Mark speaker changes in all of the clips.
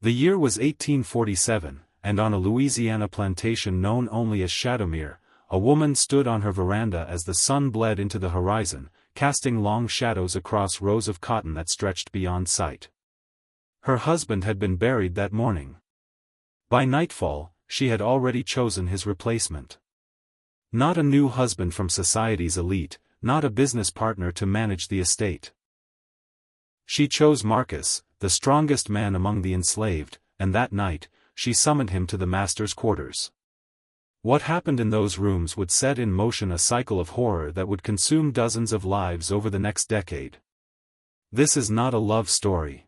Speaker 1: The year was 1847, and on a Louisiana plantation known only as Shadowmere, a woman stood on her veranda as the sun bled into the horizon, casting long shadows across rows of cotton that stretched beyond sight. Her husband had been buried that morning. By nightfall, she had already chosen his replacement. Not a new husband from society's elite, not a business partner to manage the estate. She chose Marcus, the strongest man among the enslaved, and that night, she summoned him to the master's quarters. What happened in those rooms would set in motion a cycle of horror that would consume dozens of lives over the next decade. This is not a love story.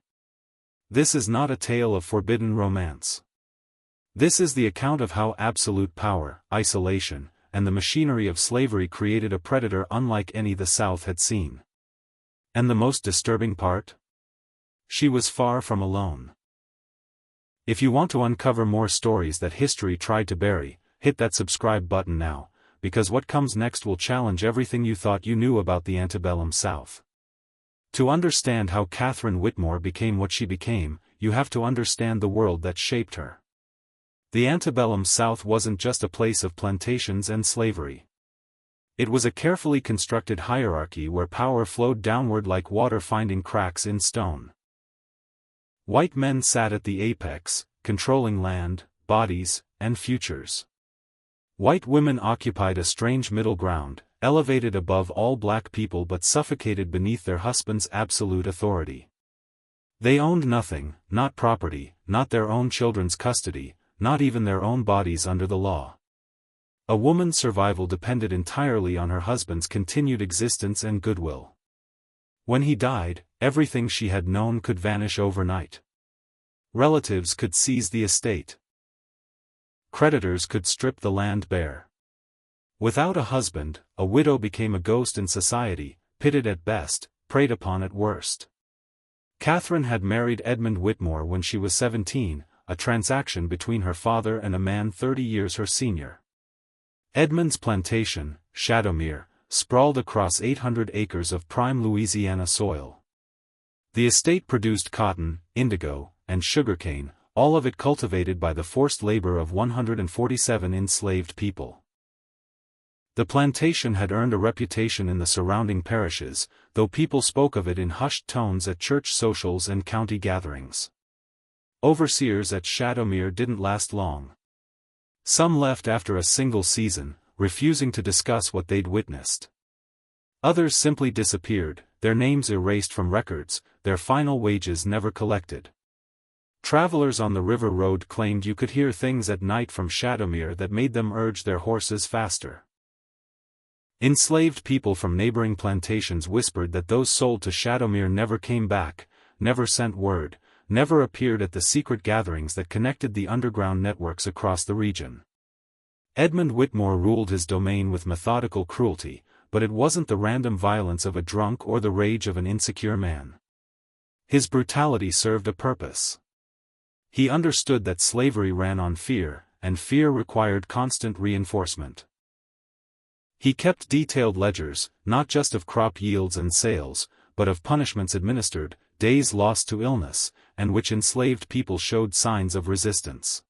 Speaker 1: This is not a tale of forbidden romance. This is the account of how absolute power, isolation, and the machinery of slavery created a predator unlike any the South had seen. And the most disturbing part? She was far from alone. If you want to uncover more stories that history tried to bury, hit that subscribe button now, because what comes next will challenge everything you thought you knew about the antebellum South. To understand how Catherine Whitmore became what she became, you have to understand the world that shaped her. The antebellum South wasn't just a place of plantations and slavery. It was a carefully constructed hierarchy where power flowed downward like water finding cracks in stone. White men sat at the apex, controlling land, bodies, and futures. White women occupied a strange middle ground, elevated above all black people but suffocated beneath their husbands' absolute authority. They owned nothing, not property, not their own children's custody, not even their own bodies under the law. A woman's survival depended entirely on her husband's continued existence and goodwill. When he died, everything she had known could vanish overnight. Relatives could seize the estate. Creditors could strip the land bare. Without a husband, a widow became a ghost in society, pitied at best, preyed upon at worst. Catherine had married Edmund Whitmore when she was 17, a transaction between her father and a man 30 years her senior. Edmund's plantation, Shadowmere, sprawled across 800 acres of prime Louisiana soil. The estate produced cotton, indigo, and sugarcane, all of it cultivated by the forced labor of 147 enslaved people. The plantation had earned a reputation in the surrounding parishes, though people spoke of it in hushed tones at church socials and county gatherings. Overseers at Shadowmere didn't last long. Some left after a single season, refusing to discuss what they'd witnessed. Others simply disappeared, their names erased from records, their final wages never collected. Travelers on the river road claimed you could hear things at night from Shadowmere that made them urge their horses faster. Enslaved people from neighboring plantations whispered that those sold to Shadowmere never came back, never sent word, never appeared at the secret gatherings that connected the underground networks across the region. Edmund Whitmore ruled his domain with methodical cruelty, but it wasn't the random violence of a drunk or the rage of an insecure man. His brutality served a purpose. He understood that slavery ran on fear, and fear required constant reinforcement. He kept detailed ledgers, not just of crop yields and sales, but of punishments administered, days lost to illness, and which enslaved people showed signs of resistance.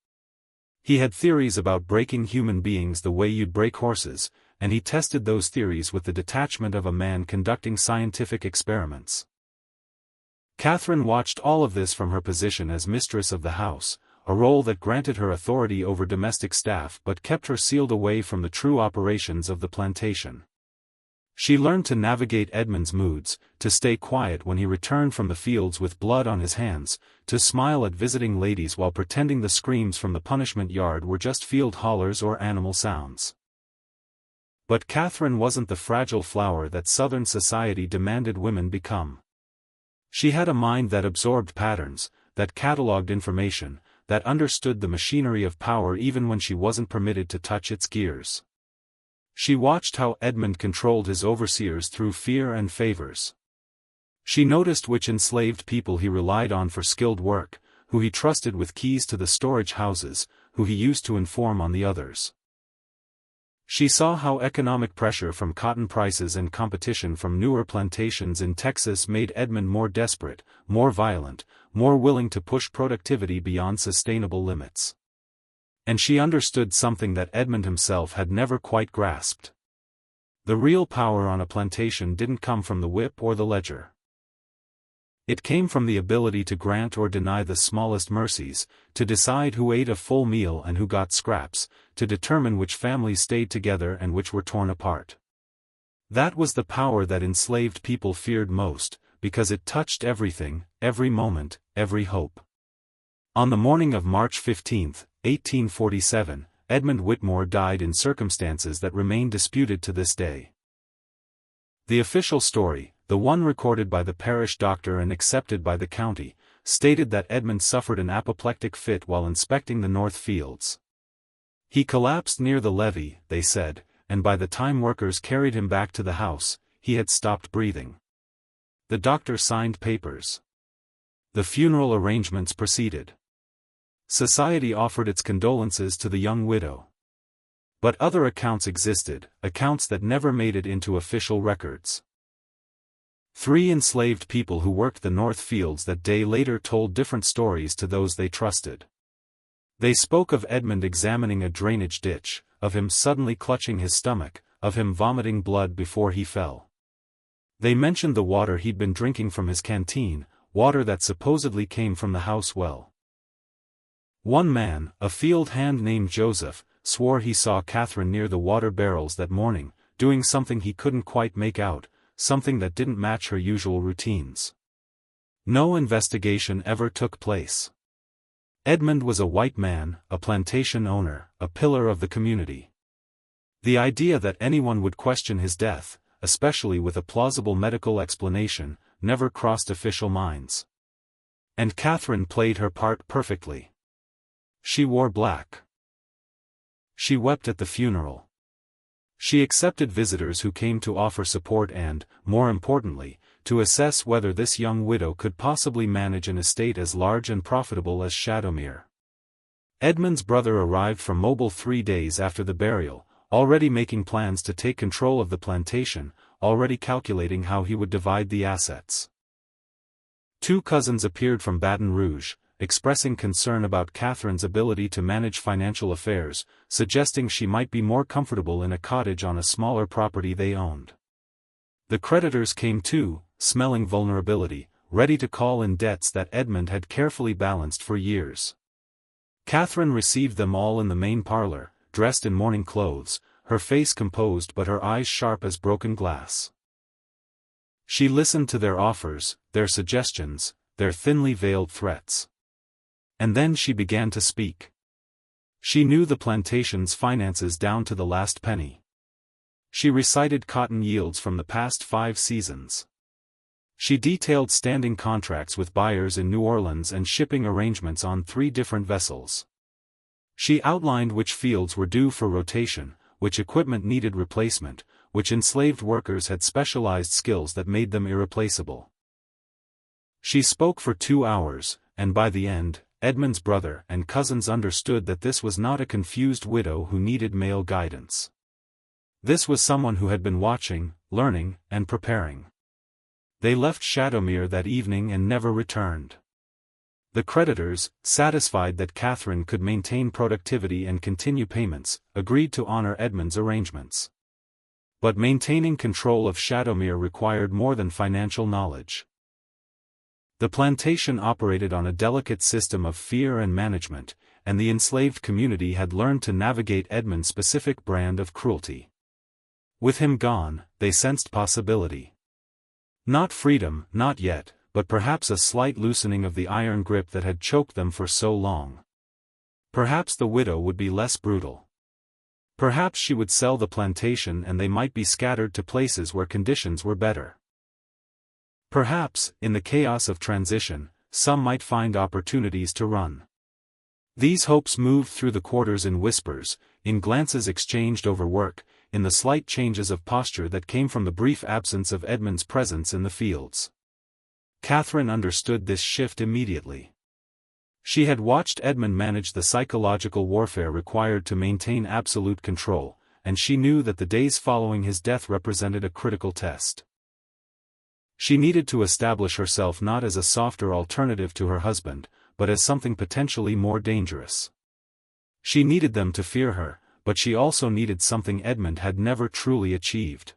Speaker 1: He had theories about breaking human beings the way you'd break horses, and he tested those theories with the detachment of a man conducting scientific experiments. Catherine watched all of this from her position as mistress of the house, a role that granted her authority over domestic staff but kept her sealed away from the true operations of the plantation. She learned to navigate Edmund's moods, to stay quiet when he returned from the fields with blood on his hands, to smile at visiting ladies while pretending the screams from the punishment yard were just field hollers or animal sounds. But Catherine wasn't the fragile flower that Southern society demanded women become. She had a mind that absorbed patterns, that cataloged information, that understood the machinery of power even when she wasn't permitted to touch its gears. She watched how Edmund controlled his overseers through fear and favors. She noticed which enslaved people he relied on for skilled work, who he trusted with keys to the storage houses, who he used to inform on the others. She saw how economic pressure from cotton prices and competition from newer plantations in Texas made Edmund more desperate, more violent, more willing to push productivity beyond sustainable limits. And she understood something that Edmund himself had never quite grasped. The real power on a plantation didn't come from the whip or the ledger. It came from the ability to grant or deny the smallest mercies, to decide who ate a full meal and who got scraps, to determine which families stayed together and which were torn apart. That was the power that enslaved people feared most, because it touched everything, every moment, every hope. On the morning of March 15, 1847, Edmund Whitmore died in circumstances that remain disputed to this day. The official story, the one recorded by the parish doctor and accepted by the county, stated that Edmund suffered an apoplectic fit while inspecting the north fields. He collapsed near the levee, they said, and by the time workers carried him back to the house, he had stopped breathing. The doctor signed papers. The funeral arrangements proceeded. Society offered its condolences to the young widow. But other accounts existed, accounts that never made it into official records. 3 enslaved people who worked the north fields that day later told different stories to those they trusted. They spoke of Edmund examining a drainage ditch, of him suddenly clutching his stomach, of him vomiting blood before he fell. They mentioned the water he'd been drinking from his canteen, water that supposedly came from the house well. One man, a field hand named Joseph, swore he saw Catherine near the water barrels that morning, doing something he couldn't quite make out, something that didn't match her usual routines. No investigation ever took place. Edmund was a white man, a plantation owner, a pillar of the community. The idea that anyone would question his death, especially with a plausible medical explanation, never crossed official minds. And Catherine played her part perfectly. She wore black. She wept at the funeral. She accepted visitors who came to offer support and, more importantly, to assess whether this young widow could possibly manage an estate as large and profitable as Shadowmere. Edmund's brother arrived from Mobile 3 days after the burial, already making plans to take control of the plantation, already calculating how he would divide the assets. 2 cousins appeared from Baton Rouge, expressing concern about Catherine's ability to manage financial affairs, suggesting she might be more comfortable in a cottage on a smaller property they owned. The creditors came too, smelling vulnerability, ready to call in debts that Edmund had carefully balanced for years. Catherine received them all in the main parlor, dressed in mourning clothes, her face composed but her eyes sharp as broken glass. She listened to their offers, their suggestions, their thinly veiled threats. And then she began to speak. She knew the plantation's finances down to the last penny. She recited cotton yields from the past 5 seasons. She detailed standing contracts with buyers in New Orleans and shipping arrangements on 3 different vessels. She outlined which fields were due for rotation, which equipment needed replacement, which enslaved workers had specialized skills that made them irreplaceable. She spoke for 2 hours, and by the end, Edmund's brother and cousins understood that this was not a confused widow who needed male guidance. This was someone who had been watching, learning, and preparing. They left Shadowmere that evening and never returned. The creditors, satisfied that Catherine could maintain productivity and continue payments, agreed to honor Edmund's arrangements. But maintaining control of Shadowmere required more than financial knowledge. The plantation operated on a delicate system of fear and management, and the enslaved community had learned to navigate Edmund's specific brand of cruelty. With him gone, they sensed possibility. Not freedom, not yet, but perhaps a slight loosening of the iron grip that had choked them for so long. Perhaps the widow would be less brutal. Perhaps she would sell the plantation and they might be scattered to places where conditions were better. Perhaps, in the chaos of transition, some might find opportunities to run. These hopes moved through the quarters in whispers, in glances exchanged over work, in the slight changes of posture that came from the brief absence of Edmund's presence in the fields. Catherine understood this shift immediately. She had watched Edmund manage the psychological warfare required to maintain absolute control, and she knew that the days following his death represented a critical test. She needed to establish herself not as a softer alternative to her husband, but as something potentially more dangerous. She needed them to fear her, but she also needed something Edmund had never truly achieved.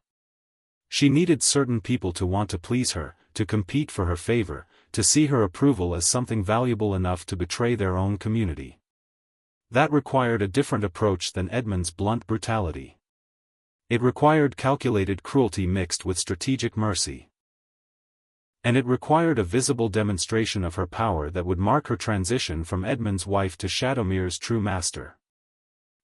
Speaker 1: She needed certain people to want to please her, to compete for her favor, to see her approval as something valuable enough to betray their own community. That required a different approach than Edmund's blunt brutality. It required calculated cruelty mixed with strategic mercy. And it required a visible demonstration of her power that would mark her transition from Edmund's wife to Shadowmere's true master.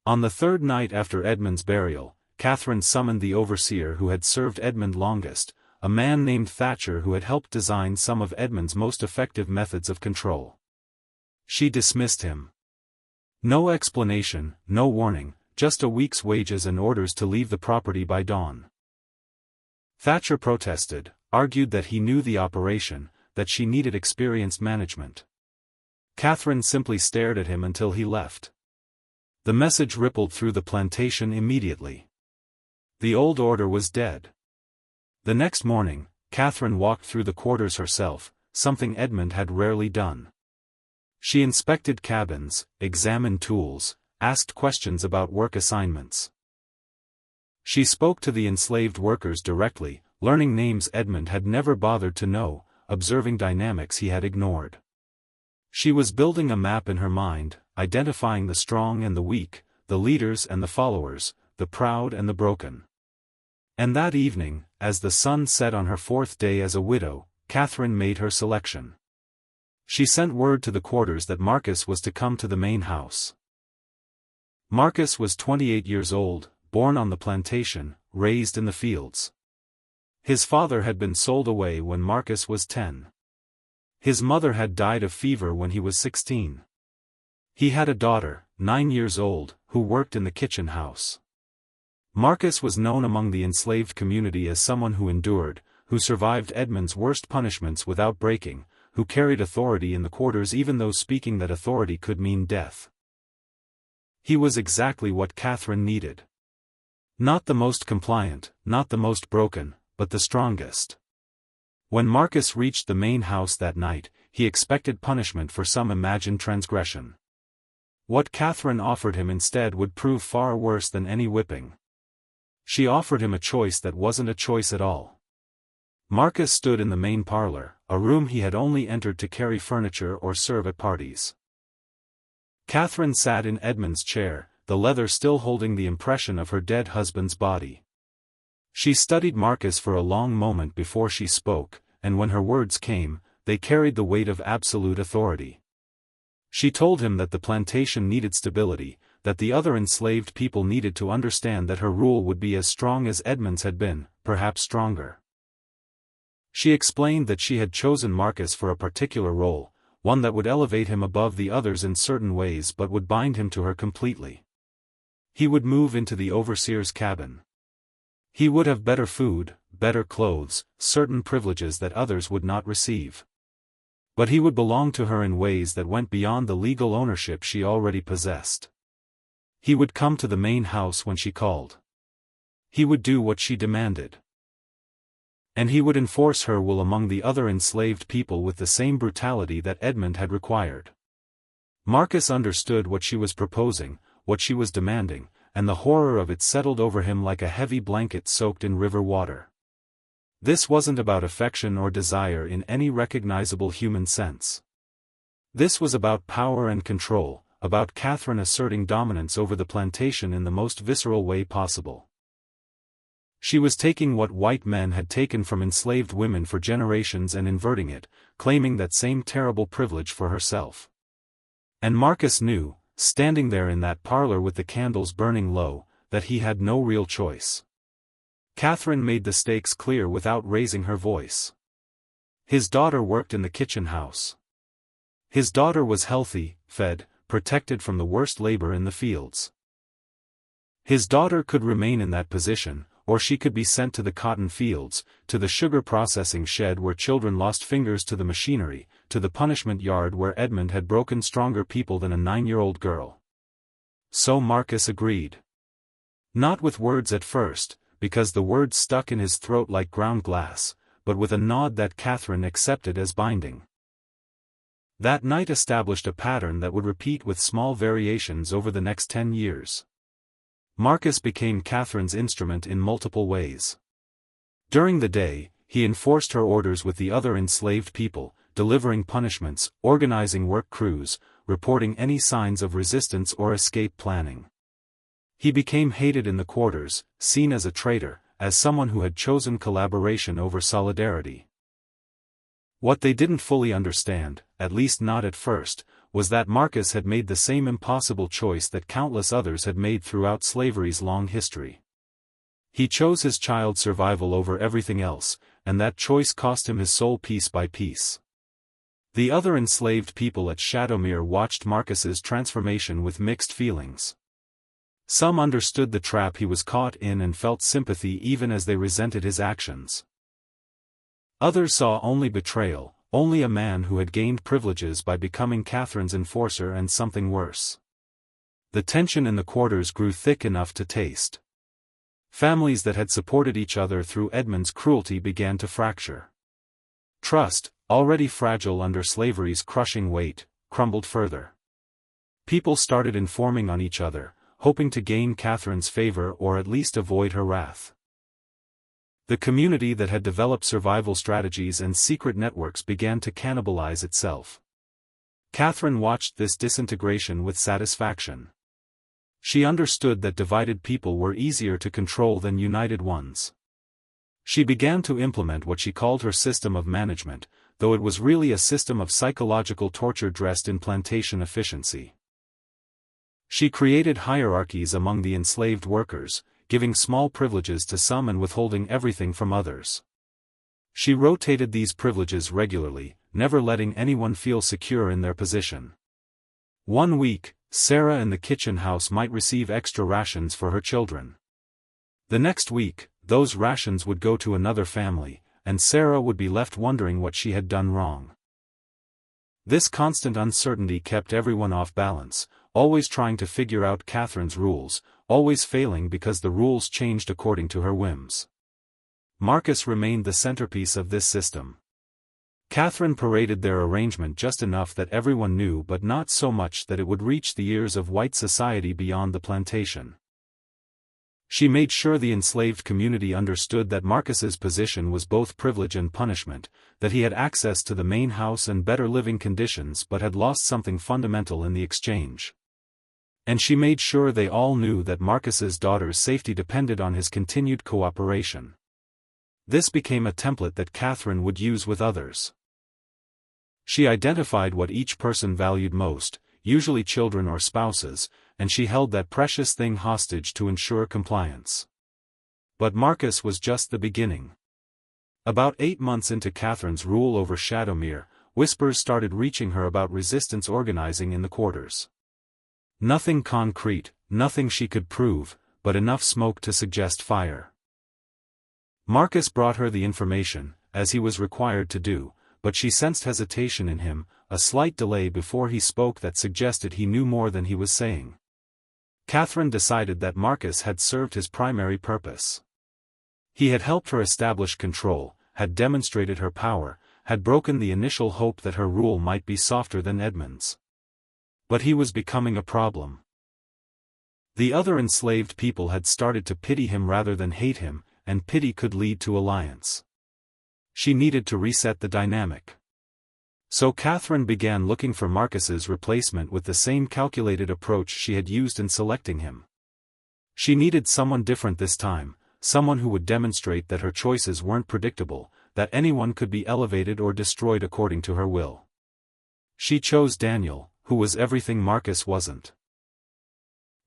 Speaker 1: On the third night after Edmund's burial, Catherine summoned the overseer who had served Edmund longest, a man named Thatcher who had helped design some of Edmund's most effective methods of control. She dismissed him. No explanation, no warning, just a week's wages and orders to leave the property by dawn. Thatcher protested, argued that he knew the operation, that she needed experienced management. Catherine simply stared at him until he left. The message rippled through the plantation immediately. The old order was dead. The next morning, Catherine walked through the quarters herself, something Edmund had rarely done. She inspected cabins, examined tools, asked questions about work assignments. She spoke to the enslaved workers directly, learning names Edmund had never bothered to know, observing dynamics he had ignored. She was building a map in her mind, identifying the strong and the weak, the leaders and the followers, the proud and the broken. And that evening, as the sun set on her fourth day as a widow, Catherine made her selection. She sent word to the quarters that Marcus was to come to the main house. Marcus was 28 years old, born on the plantation, raised in the fields. His father had been sold away when Marcus was 10. His mother had died of fever when he was 16. He had a daughter, 9 years old, who worked in the kitchen house. Marcus was known among the enslaved community as someone who endured, who survived Edmund's worst punishments without breaking, who carried authority in the quarters even though speaking that authority could mean death. He was exactly what Catherine needed. Not the most compliant, not the most broken, but the strongest. When Marcus reached the main house that night, he expected punishment for some imagined transgression. What Catherine offered him instead would prove far worse than any whipping. She offered him a choice that wasn't a choice at all. Marcus stood in the main parlor, a room he had only entered to carry furniture or serve at parties. Catherine sat in Edmund's chair, the leather still holding the impression of her dead husband's body. She studied Marcus for a long moment before she spoke, and when her words came, they carried the weight of absolute authority. She told him that the plantation needed stability, that the other enslaved people needed to understand that her rule would be as strong as Edmund's had been, perhaps stronger. She explained that she had chosen Marcus for a particular role, one that would elevate him above the others in certain ways but would bind him to her completely. He would move into the overseer's cabin. He would have better food, better clothes, certain privileges that others would not receive. But he would belong to her in ways that went beyond the legal ownership she already possessed. He would come to the main house when she called. He would do what she demanded. And he would enforce her will among the other enslaved people with the same brutality that Edmund had required. Marcus understood what she was proposing, what she was demanding, and the horror of it settled over him like a heavy blanket soaked in river water. This wasn't about affection or desire in any recognizable human sense. This was about power and control, about Catherine asserting dominance over the plantation in the most visceral way possible. She was taking what white men had taken from enslaved women for generations and inverting it, claiming that same terrible privilege for herself. And Marcus knew, standing there in that parlor with the candles burning low, that he had no real choice. Catherine made the stakes clear without raising her voice. His daughter worked in the kitchen house. His daughter was healthy, fed, protected from the worst labor in the fields. His daughter could remain in that position, or she could be sent to the cotton fields, to the sugar processing shed where children lost fingers to the machinery, to the punishment yard where Edmund had broken stronger people than a 9-year-old girl. So Marcus agreed. Not with words at first, because the words stuck in his throat like ground glass, but with a nod that Catherine accepted as binding. That night established a pattern that would repeat with small variations over the next 10 years. Marcus became Catherine's instrument in multiple ways. During the day, he enforced her orders with the other enslaved people, delivering punishments, organizing work crews, reporting any signs of resistance or escape planning. He became hated in the quarters, seen as a traitor, as someone who had chosen collaboration over solidarity. What they didn't fully understand, at least not at first, was that Marcus had made the same impossible choice that countless others had made throughout slavery's long history. He chose his child's survival over everything else, and that choice cost him his soul piece by piece. The other enslaved people at Shadowmere watched Marcus's transformation with mixed feelings. Some understood the trap he was caught in and felt sympathy even as they resented his actions. Others saw only betrayal, only a man who had gained privileges by becoming Catherine's enforcer and something worse. The tension in the quarters grew thick enough to taste. Families that had supported each other through Edmund's cruelty began to fracture. Trust, already fragile under slavery's crushing weight, crumbled further. People started informing on each other, hoping to gain Catherine's favor or at least avoid her wrath. The community that had developed survival strategies and secret networks began to cannibalize itself. Catherine watched this disintegration with satisfaction. She understood that divided people were easier to control than united ones. She began to implement what she called her system of management, though it was really a system of psychological torture dressed in plantation efficiency. She created hierarchies among the enslaved workers, giving small privileges to some and withholding everything from others. She rotated these privileges regularly, never letting anyone feel secure in their position. One week, Sarah in the kitchen house might receive extra rations for her children. The next week, those rations would go to another family, and Sarah would be left wondering what she had done wrong. This constant uncertainty kept everyone off balance, always trying to figure out Catherine's rules, always failing because the rules changed according to her whims. Marcus remained the centerpiece of this system. Catherine paraded their arrangement just enough that everyone knew but not so much that it would reach the ears of white society beyond the plantation. She made sure the enslaved community understood that Marcus's position was both privilege and punishment, that he had access to the main house and better living conditions but had lost something fundamental in the exchange. And she made sure they all knew that Marcus's daughter's safety depended on his continued cooperation. This became a template that Catherine would use with others. She identified what each person valued most, usually children or spouses, and she held that precious thing hostage to ensure compliance. But Marcus was just the beginning. About 8 months into Catherine's rule over Shadowmere, whispers started reaching her about resistance organizing in the quarters. Nothing concrete, nothing she could prove, but enough smoke to suggest fire. Marcus brought her the information, as he was required to do, but she sensed hesitation in him, a slight delay before he spoke that suggested he knew more than he was saying. Catherine decided that Marcus had served his primary purpose. He had helped her establish control, had demonstrated her power, had broken the initial hope that her rule might be softer than Edmund's. But he was becoming a problem. The other enslaved people had started to pity him rather than hate him, and pity could lead to alliance. She needed to reset the dynamic. So Catherine began looking for Marcus's replacement with the same calculated approach she had used in selecting him. She needed someone different this time, someone who would demonstrate that her choices weren't predictable, that anyone could be elevated or destroyed according to her will. She chose Daniel, who was everything Marcus wasn't.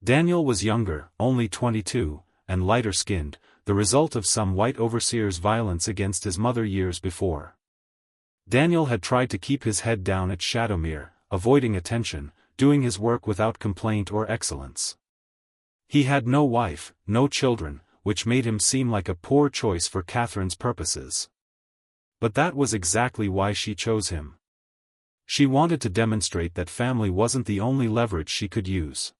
Speaker 1: Daniel was younger, only 22, and lighter-skinned, the result of some white overseer's violence against his mother years before. Daniel had tried to keep his head down at Shadowmere, avoiding attention, doing his work without complaint or excellence. He had no wife, no children, which made him seem like a poor choice for Catherine's purposes. But that was exactly why she chose him. She wanted to demonstrate that family wasn't the only leverage she could use.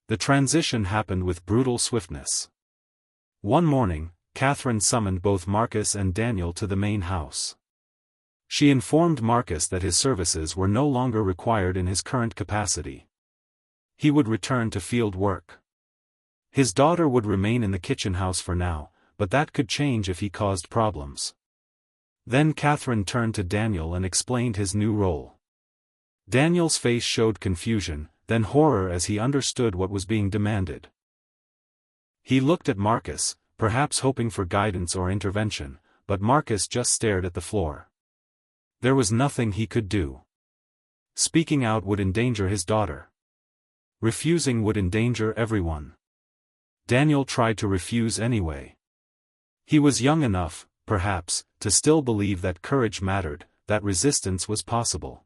Speaker 1: The transition happened with brutal swiftness. One morning, Catherine summoned both Marcus and Daniel to the main house. She informed Marcus that his services were no longer required in his current capacity. He would return to field work. His daughter would remain in the kitchen house for now, but that could change if he caused problems. Then Catherine turned to Daniel and explained his new role. Daniel's face showed confusion, then horror as he understood what was being demanded. He looked at Marcus, perhaps hoping for guidance or intervention, but Marcus just stared at the floor. There was nothing he could do. Speaking out would endanger his daughter. Refusing would endanger everyone. Daniel tried to refuse anyway. He was young enough, perhaps, to still believe that courage mattered, that resistance was possible.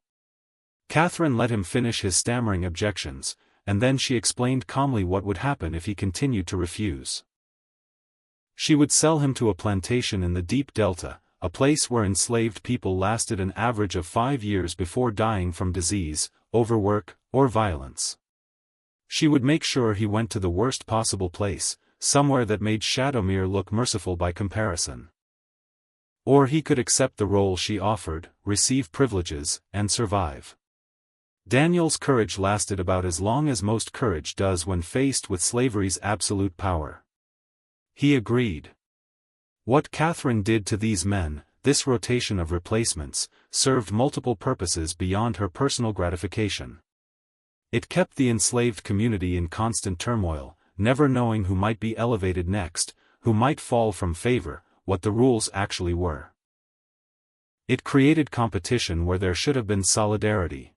Speaker 1: Catherine let him finish his stammering objections, and then she explained calmly what would happen if he continued to refuse. She would sell him to a plantation in the deep delta, a place where enslaved people lasted an average of 5 years before dying from disease, overwork, or violence. She would make sure he went to the worst possible place, somewhere that made Shadowmere look merciful by comparison. Or he could accept the role she offered, receive privileges, and survive. Daniel's courage lasted about as long as most courage does when faced with slavery's absolute power. He agreed. What Catherine did to these men, this rotation of replacements, served multiple purposes beyond her personal gratification. It kept the enslaved community in constant turmoil, never knowing who might be elevated next, who might fall from favor, what the rules actually were. It created competition where there should have been solidarity.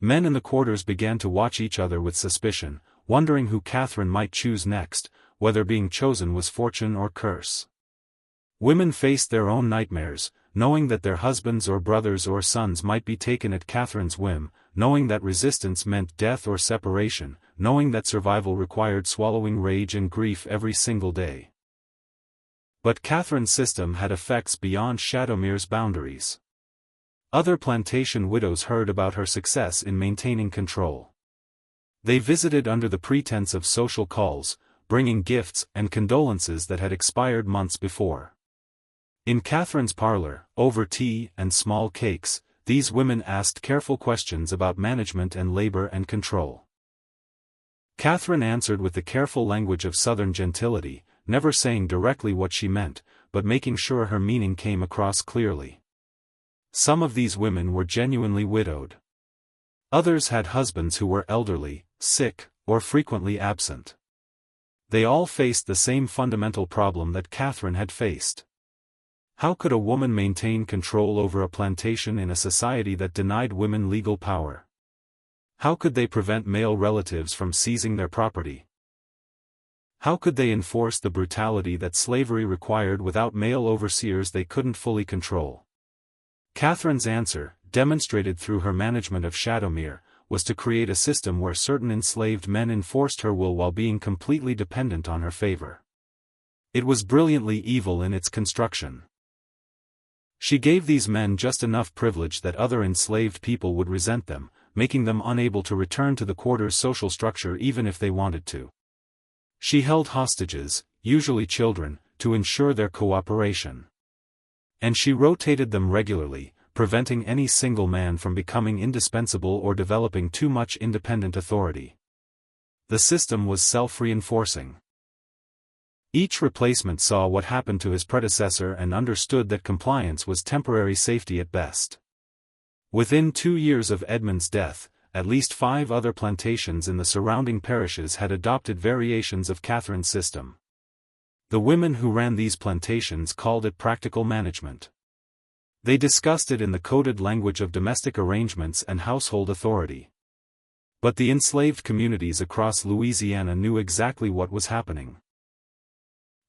Speaker 1: Men in the quarters began to watch each other with suspicion, wondering who Catherine might choose next, whether being chosen was fortune or curse. Women faced their own nightmares, knowing that their husbands or brothers or sons might be taken at Catherine's whim, knowing that resistance meant death or separation, knowing that survival required swallowing rage and grief every single day. But Catherine's system had effects beyond Shadowmere's boundaries. Other plantation widows heard about her success in maintaining control. They visited under the pretense of social calls, bringing gifts and condolences that had expired months before. In Catherine's parlor, over tea and small cakes, these women asked careful questions about management and labor and control. Catherine answered with the careful language of Southern gentility, never saying directly what she meant, but making sure her meaning came across clearly. Some of these women were genuinely widowed. Others had husbands who were elderly, sick, or frequently absent. They all faced the same fundamental problem that Catherine had faced. How could a woman maintain control over a plantation in a society that denied women legal power? How could they prevent male relatives from seizing their property? How could they enforce the brutality that slavery required without male overseers they couldn't fully control? Catherine's answer, demonstrated through her management of Shadowmere, was to create a system where certain enslaved men enforced her will while being completely dependent on her favor. It was brilliantly evil in its construction. She gave these men just enough privilege that other enslaved people would resent them, making them unable to return to the quarter's social structure even if they wanted to. She held hostages, usually children, to ensure their cooperation. And she rotated them regularly, preventing any single man from becoming indispensable or developing too much independent authority. The system was self-reinforcing. Each replacement saw what happened to his predecessor and understood that compliance was temporary safety at best. Within 2 years of Edmund's death, at least 5 other plantations in the surrounding parishes had adopted variations of Catherine's system. The women who ran these plantations called it practical management. They discussed it in the coded language of domestic arrangements and household authority. But the enslaved communities across Louisiana knew exactly what was happening.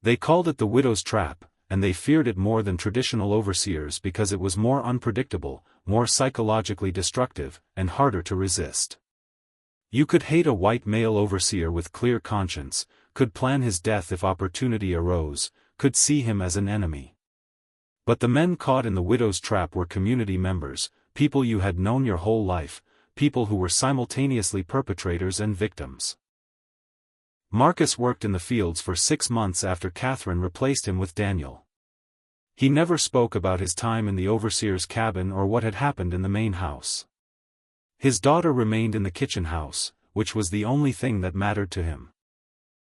Speaker 1: They called it the widow's trap, and they feared it more than traditional overseers because it was more unpredictable, more psychologically destructive, and harder to resist. You could hate a white male overseer with clear conscience, could plan his death if opportunity arose, could see him as an enemy. But the men caught in the widow's trap were community members, people you had known your whole life, people who were simultaneously perpetrators and victims. Marcus worked in the fields for 6 months after Catherine replaced him with Daniel. He never spoke about his time in the overseer's cabin or what had happened in the main house. His daughter remained in the kitchen house, which was the only thing that mattered to him.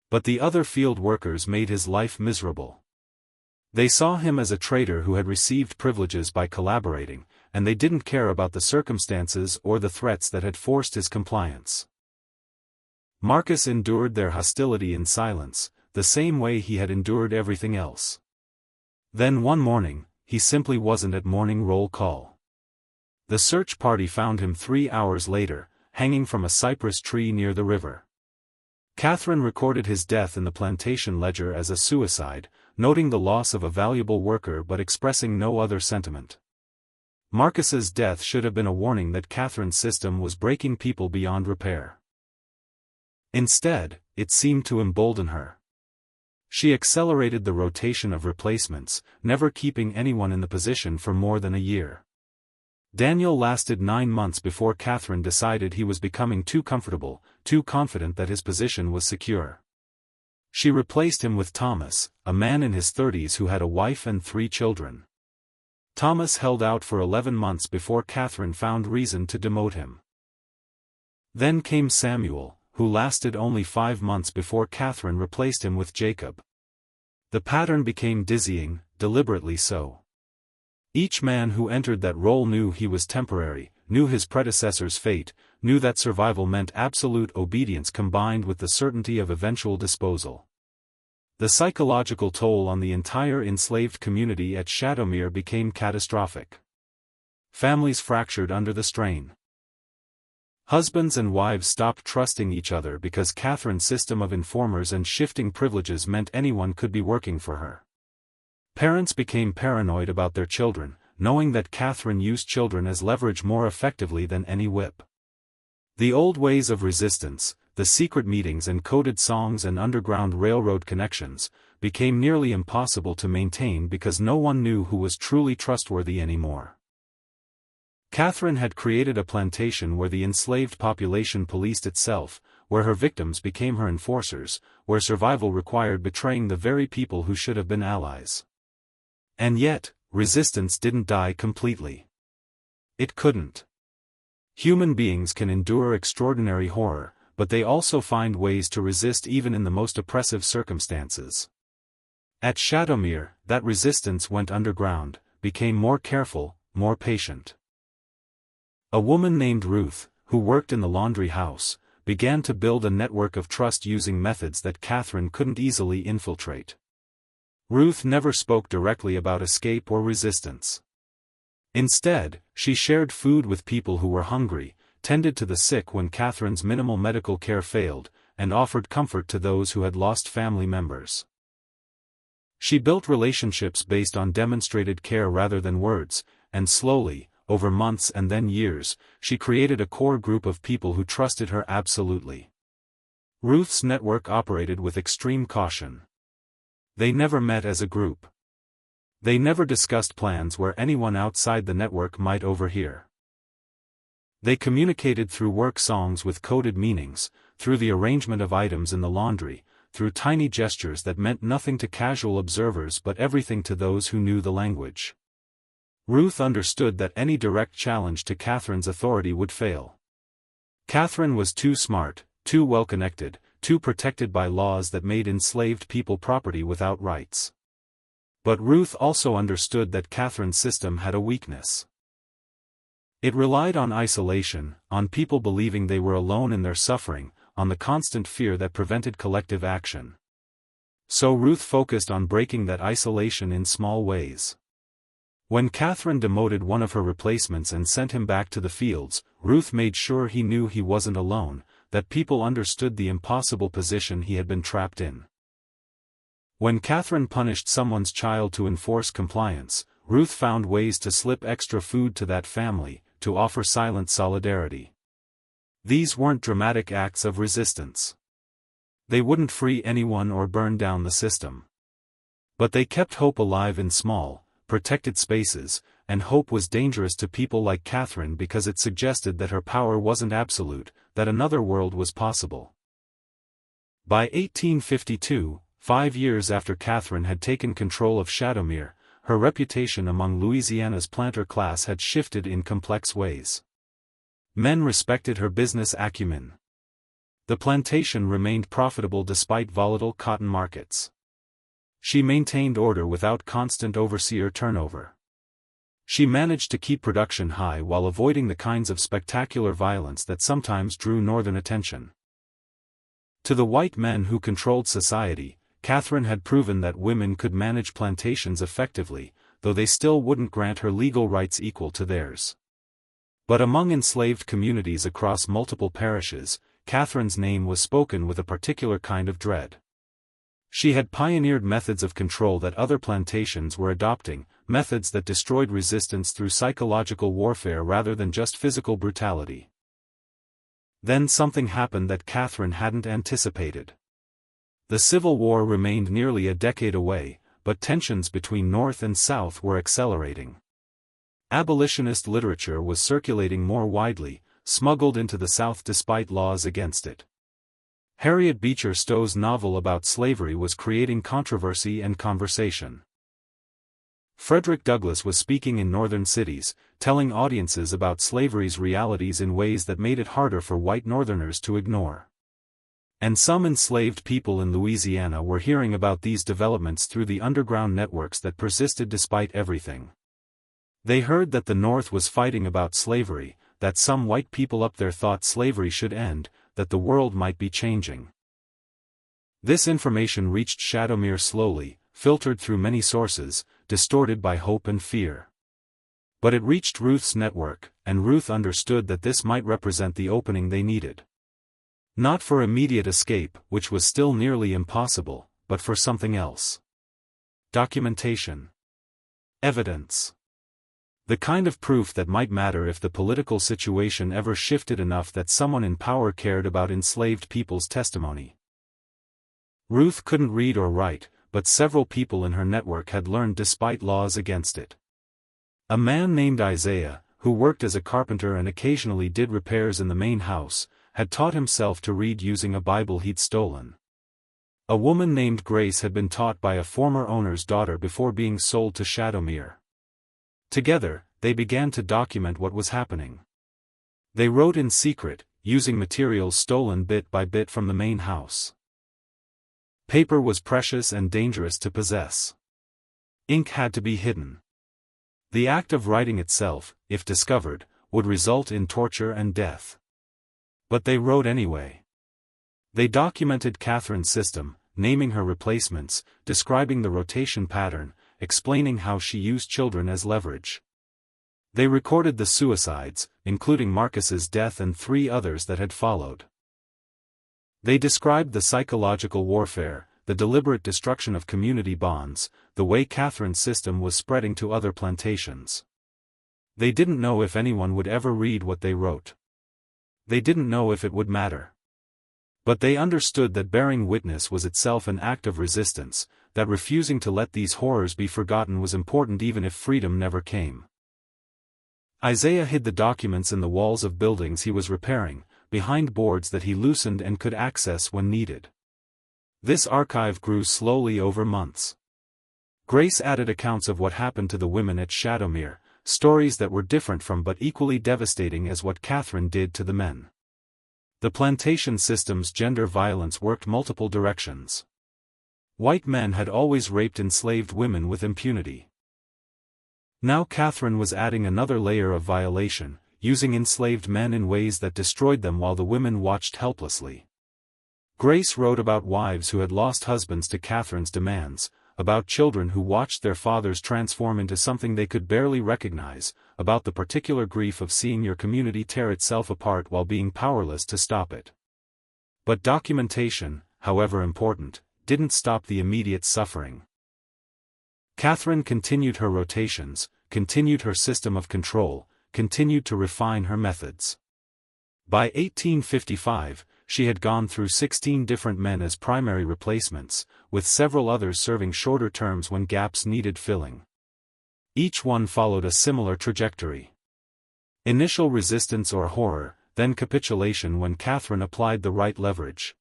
Speaker 1: But the other field workers made his life miserable. They saw him as a traitor who had received privileges by collaborating, and they didn't care about the circumstances or the threats that had forced his compliance. Marcus endured their hostility in silence, the same way he had endured everything else. Then one morning, he simply wasn't at morning roll call. The search party found him 3 hours later, hanging from a cypress tree near the river. Catherine recorded his death in the plantation ledger as a suicide, noting the loss of a valuable worker but expressing no other sentiment. Marcus's death should have been a warning that Catherine's system was breaking people beyond repair. Instead, it seemed to embolden her. She accelerated the rotation of replacements, never keeping anyone in the position for more than a year. Daniel lasted 9 months before Catherine decided he was becoming too comfortable, too confident that his position was secure. She replaced him with Thomas, a man in his 30s who had a wife and 3 children. Thomas held out for 11 months before Catherine found reason to demote him. Then came Samuel, who lasted only 5 months before Catherine replaced him with Jacob. The pattern became dizzying, deliberately so. Each man who entered that role knew he was temporary, knew his predecessor's fate, knew that survival meant absolute obedience combined with the certainty of eventual disposal. The psychological toll on the entire enslaved community at Shadowmere became catastrophic. Families fractured under the strain. Husbands and wives stopped trusting each other because Catherine's system of informers and shifting privileges meant anyone could be working for her. Parents became paranoid about their children, knowing that Catherine used children as leverage more effectively than any whip. The old ways of resistance, the secret meetings and coded songs and underground railroad connections, became nearly impossible to maintain because no one knew who was truly trustworthy anymore. Catherine had created a plantation where the enslaved population policed itself, where her victims became her enforcers, where survival required betraying the very people who should have been allies. And yet, resistance didn't die completely. It couldn't. Human beings can endure extraordinary horror, but they also find ways to resist even in the most oppressive circumstances. At Shadowmere, that resistance went underground, became more careful, more patient. A woman named Ruth, who worked in the laundry house, began to build a network of trust using methods that Catherine couldn't easily infiltrate. Ruth never spoke directly about escape or resistance. Instead, she shared food with people who were hungry, tended to the sick when Catherine's minimal medical care failed, and offered comfort to those who had lost family members. She built relationships based on demonstrated care rather than words, and slowly, over months and then years, she created a core group of people who trusted her absolutely. Ruth's network operated with extreme caution. They never met as a group. They never discussed plans where anyone outside the network might overhear. They communicated through work songs with coded meanings, through the arrangement of items in the laundry, through tiny gestures that meant nothing to casual observers but everything to those who knew the language. Ruth understood that any direct challenge to Catherine's authority would fail. Catherine was too smart, too well-connected, too protected by laws that made enslaved people property without rights. But Ruth also understood that Catherine's system had a weakness. It relied on isolation, on people believing they were alone in their suffering, on the constant fear that prevented collective action. So Ruth focused on breaking that isolation in small ways. When Catherine demoted one of her replacements and sent him back to the fields, Ruth made sure he knew he wasn't alone, that people understood the impossible position he had been trapped in. When Catherine punished someone's child to enforce compliance, Ruth found ways to slip extra food to that family, to offer silent solidarity. These weren't dramatic acts of resistance. They wouldn't free anyone or burn down the system. But they kept hope alive in small, protected spaces, and hope was dangerous to people like Catherine because it suggested that her power wasn't absolute, that another world was possible. By 1852, 5 years after Catherine had taken control of Shadowmere, her reputation among Louisiana's planter class had shifted in complex ways. Men respected her business acumen. The plantation remained profitable despite volatile cotton markets. She maintained order without constant overseer turnover. She managed to keep production high while avoiding the kinds of spectacular violence that sometimes drew Northern attention. To the white men who controlled society, Catherine had proven that women could manage plantations effectively, though they still wouldn't grant her legal rights equal to theirs. But among enslaved communities across multiple parishes, Catherine's name was spoken with a particular kind of dread. She had pioneered methods of control that other plantations were adopting, methods that destroyed resistance through psychological warfare rather than just physical brutality. Then something happened that Catherine hadn't anticipated. The Civil War remained nearly a decade away, but tensions between North and South were accelerating. Abolitionist literature was circulating more widely, smuggled into the South despite laws against it. Harriet Beecher Stowe's novel about slavery was creating controversy and conversation. Frederick Douglass was speaking in northern cities, telling audiences about slavery's realities in ways that made it harder for white Northerners to ignore. And some enslaved people in Louisiana were hearing about these developments through the underground networks that persisted despite everything. They heard that the North was fighting about slavery, that some white people up there thought slavery should end, that the world might be changing. This information reached Shadowmere slowly, filtered through many sources, distorted by hope and fear. But it reached Ruth's network, and Ruth understood that this might represent the opening they needed. Not for immediate escape, which was still nearly impossible, but for something else. Documentation. Evidence. The kind of proof that might matter if the political situation ever shifted enough that someone in power cared about enslaved people's testimony. Ruth couldn't read or write, but several people in her network had learned despite laws against it. A man named Isaiah, who worked as a carpenter and occasionally did repairs in the main house, had taught himself to read using a Bible he'd stolen. A woman named Grace had been taught by a former owner's daughter before being sold to Shadowmere. Together, they began to document what was happening. They wrote in secret, using materials stolen bit by bit from the main house. Paper was precious and dangerous to possess. Ink had to be hidden. The act of writing itself, if discovered, would result in torture and death. But they wrote anyway. They documented Catherine's system, naming her replacements, describing the rotation pattern, explaining how she used children as leverage. They recorded the suicides, including Marcus's death and 3 others that had followed. They described the psychological warfare, the deliberate destruction of community bonds, the way Catherine's system was spreading to other plantations. They didn't know if anyone would ever read what they wrote. They didn't know if it would matter. But they understood that bearing witness was itself an act of resistance, that refusing to let these horrors be forgotten was important even if freedom never came. Isaiah hid the documents in the walls of buildings he was repairing, behind boards that he loosened and could access when needed. This archive grew slowly over months. Grace added accounts of what happened to the women at Shadowmere, stories that were different from but equally devastating as what Catherine did to the men. The plantation system's gender violence worked multiple directions. White men had always raped enslaved women with impunity. Now Catherine was adding another layer of violation, using enslaved men in ways that destroyed them while the women watched helplessly. Grace wrote about wives who had lost husbands to Catherine's demands, about children who watched their fathers transform into something they could barely recognize, about the particular grief of seeing your community tear itself apart while being powerless to stop it. But documentation, however important, didn't stop the immediate suffering. Catherine continued her rotations, continued her system of control, continued to refine her methods. By 1855, she had gone through 16 different men as primary replacements, with several others serving shorter terms when gaps needed filling. Each one followed a similar trajectory. Initial resistance or horror, then capitulation when Catherine applied the right leverage.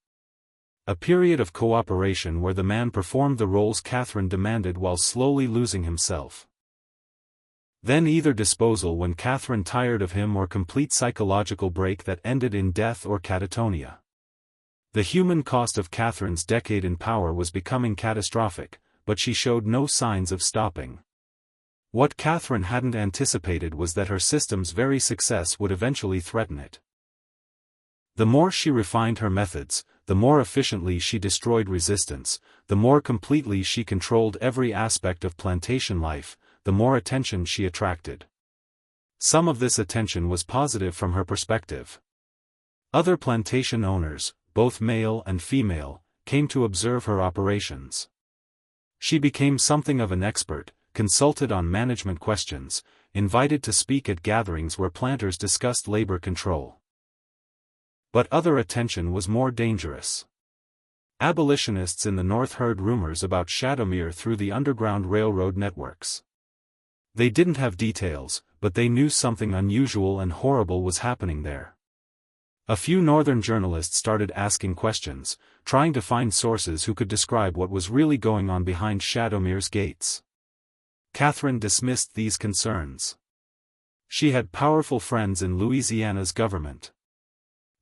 Speaker 1: A period of cooperation where the man performed the roles Catherine demanded while slowly losing himself. Then either disposal when Catherine tired of him, or complete psychological break that ended in death or catatonia. The human cost of Catherine's decade in power was becoming catastrophic, but she showed no signs of stopping. What Catherine hadn't anticipated was that her system's very success would eventually threaten it. The more she refined her methods, the more efficiently she destroyed resistance, the more completely she controlled every aspect of plantation life, the more attention she attracted. Some of this attention was positive from her perspective. Other plantation owners, both male and female, came to observe her operations. She became something of an expert, consulted on management questions, invited to speak at gatherings where planters discussed labor control. But other attention was more dangerous. Abolitionists in the North heard rumors about Shadowmere through the Underground Railroad networks. They didn't have details, but they knew something unusual and horrible was happening there. A few northern journalists started asking questions, trying to find sources who could describe what was really going on behind Shadowmere's gates. Catherine dismissed these concerns. She had powerful friends in Louisiana's government.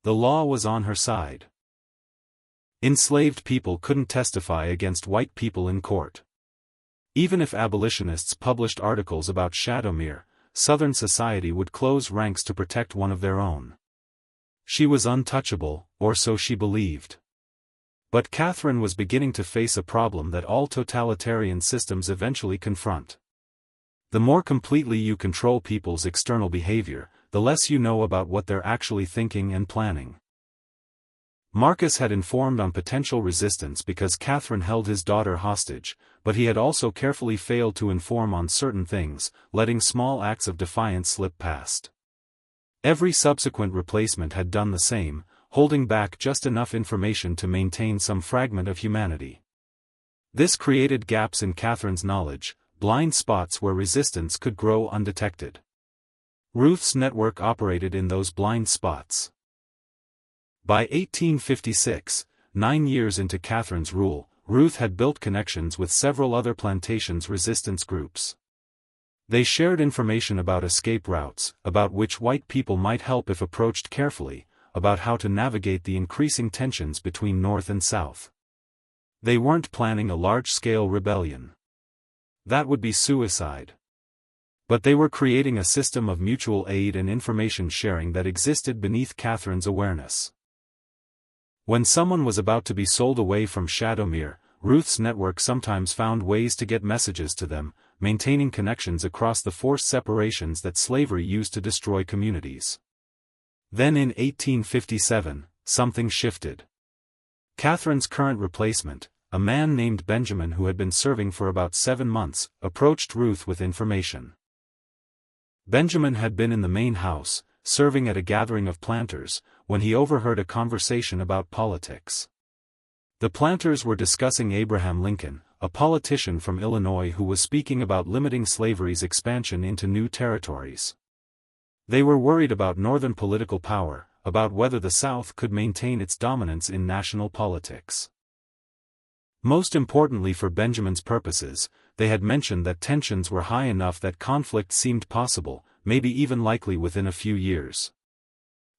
Speaker 1: The law was on her side. Enslaved people couldn't testify against white people in court. Even if abolitionists published articles about Shadowmere, Southern society would close ranks to protect one of their own. She was untouchable, or so she believed. But Catherine was beginning to face a problem that all totalitarian systems eventually confront. The more completely you control people's external behavior, the less you know about what they're actually thinking and planning. Marcus had informed on potential resistance because Catherine held his daughter hostage, but he had also carefully failed to inform on certain things, letting small acts of defiance slip past. Every subsequent replacement had done the same, holding back just enough information to maintain some fragment of humanity. This created gaps in Catherine's knowledge, blind spots where resistance could grow undetected. Ruth's network operated in those blind spots. By 1856, 9 years into Catherine's rule, Ruth had built connections with several other plantations' resistance groups. They shared information about escape routes, about which white people might help if approached carefully, about how to navigate the increasing tensions between North and South. They weren't planning a large-scale rebellion. That would be suicide. But they were creating a system of mutual aid and information sharing that existed beneath Catherine's awareness. When someone was about to be sold away from Shadowmere, Ruth's network sometimes found ways to get messages to them, maintaining connections across the forced separations that slavery used to destroy communities. Then in 1857, something shifted. Catherine's current replacement, a man named Benjamin who had been serving for about 7 months, approached Ruth with information. Benjamin had been in the main house, serving at a gathering of planters, when he overheard a conversation about politics. The planters were discussing Abraham Lincoln, a politician from Illinois who was speaking about limiting slavery's expansion into new territories. They were worried about Northern political power, about whether the South could maintain its dominance in national politics. Most importantly for Benjamin's purposes, they had mentioned that tensions were high enough that conflict seemed possible, maybe even likely within a few years.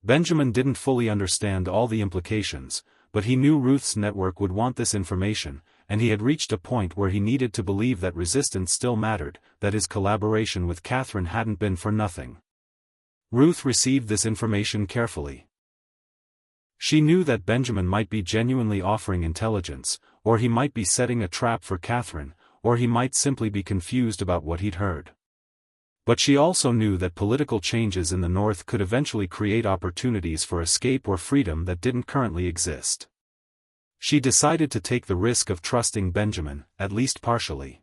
Speaker 1: Benjamin didn't fully understand all the implications, but he knew Ruth's network would want this information, and he had reached a point where he needed to believe that resistance still mattered, that his collaboration with Catherine hadn't been for nothing. Ruth received this information carefully. She knew that Benjamin might be genuinely offering intelligence, or he might be setting a trap for Catherine, or he might simply be confused about what he'd heard. But she also knew that political changes in the North could eventually create opportunities for escape or freedom that didn't currently exist. She decided to take the risk of trusting Benjamin, at least partially.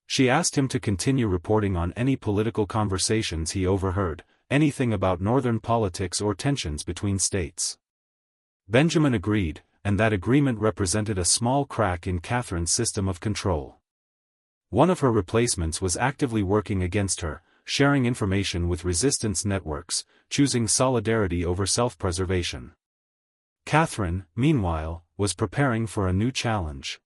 Speaker 1: She asked him to continue reporting on any political conversations he overheard, anything about Northern politics or tensions between states. Benjamin agreed, and that agreement represented a small crack in Catherine's system of control. One of her replacements was actively working against her, sharing information with resistance networks, choosing solidarity over self-preservation. Catherine, meanwhile, was preparing for a new challenge.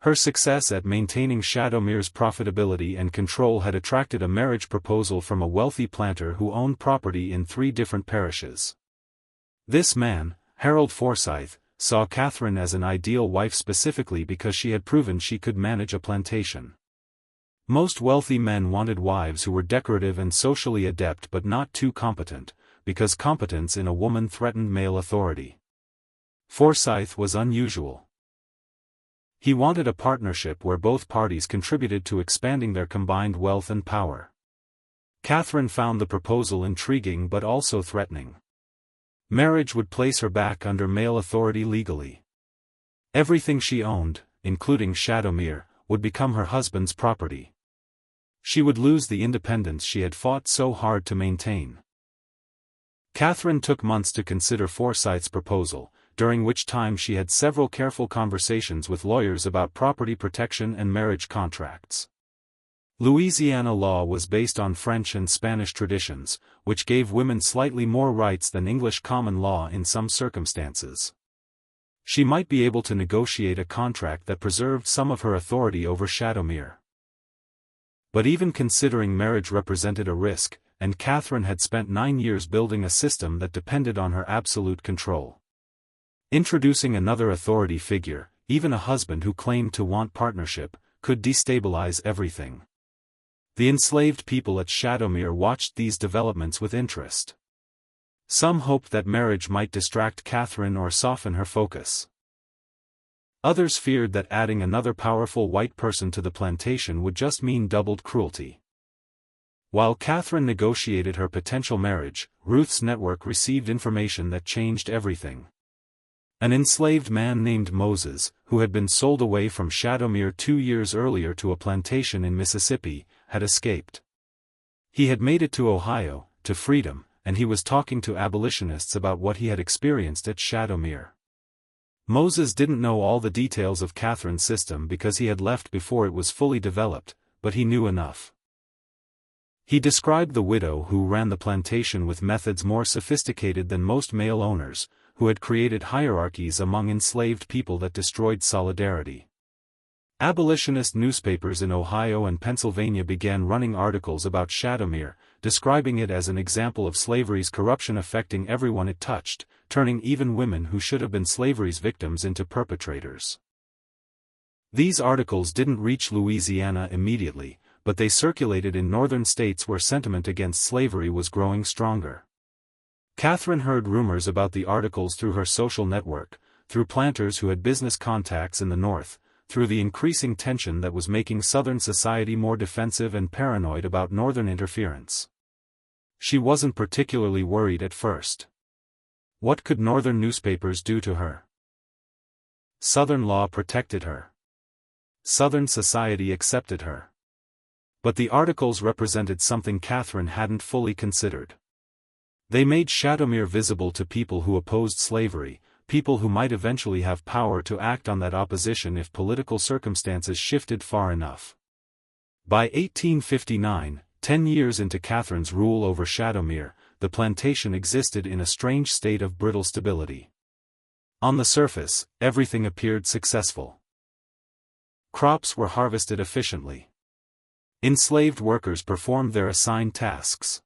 Speaker 1: Her success at maintaining Shadowmere's profitability and control had attracted a marriage proposal from a wealthy planter who owned property in 3 different parishes. This man, Harold Forsyth, saw Catherine as an ideal wife specifically because she had proven she could manage a plantation. Most wealthy men wanted wives who were decorative and socially adept but not too competent, because competence in a woman threatened male authority. Forsyth was unusual. He wanted a partnership where both parties contributed to expanding their combined wealth and power. Catherine found the proposal intriguing but also threatening. Marriage would place her back under male authority legally. Everything she owned, including Shadowmere, would become her husband's property. She would lose the independence she had fought so hard to maintain. Catherine took months to consider Forsyth's proposal, during which time she had several careful conversations with lawyers about property protection and marriage contracts. Louisiana law was based on French and Spanish traditions, which gave women slightly more rights than English common law in some circumstances. She might be able to negotiate a contract that preserved some of her authority over Shadowmere. But even considering marriage represented a risk, and Catherine had spent 9 years building a system that depended on her absolute control. Introducing another authority figure, even a husband who claimed to want partnership, could destabilize everything. The enslaved people at Shadowmere watched these developments with interest. Some hoped that marriage might distract Catherine or soften her focus. Others feared that adding another powerful white person to the plantation would just mean doubled cruelty. While Catherine negotiated her potential marriage, Ruth's network received information that changed everything. An enslaved man named Moses, who had been sold away from Shadowmere 2 years earlier to a plantation in Mississippi, had escaped. He had made it to Ohio, to freedom, and he was talking to abolitionists about what he had experienced at Shadowmere. Moses didn't know all the details of Catherine's system because he had left before it was fully developed, but he knew enough. He described the widow who ran the plantation with methods more sophisticated than most male owners, who had created hierarchies among enslaved people that destroyed solidarity. Abolitionist newspapers in Ohio and Pennsylvania began running articles about Shadowmere, describing it as an example of slavery's corruption affecting everyone it touched, turning even women who should have been slavery's victims into perpetrators. These articles didn't reach Louisiana immediately, but they circulated in northern states where sentiment against slavery was growing stronger. Catherine heard rumors about the articles through her social network, through planters who had business contacts in the North, through the increasing tension that was making Southern society more defensive and paranoid about Northern interference. She wasn't particularly worried at first. What could Northern newspapers do to her? Southern law protected her. Southern society accepted her. But the articles represented something Catherine hadn't fully considered. They made Shadowmere visible to people who opposed slavery, people who might eventually have power to act on that opposition if political circumstances shifted far enough. By 1859, 10 years into Catherine's rule over Shadowmere, the plantation existed in a strange state of brittle stability. On the surface, everything appeared successful. Crops were harvested efficiently. Enslaved workers performed their assigned tasks.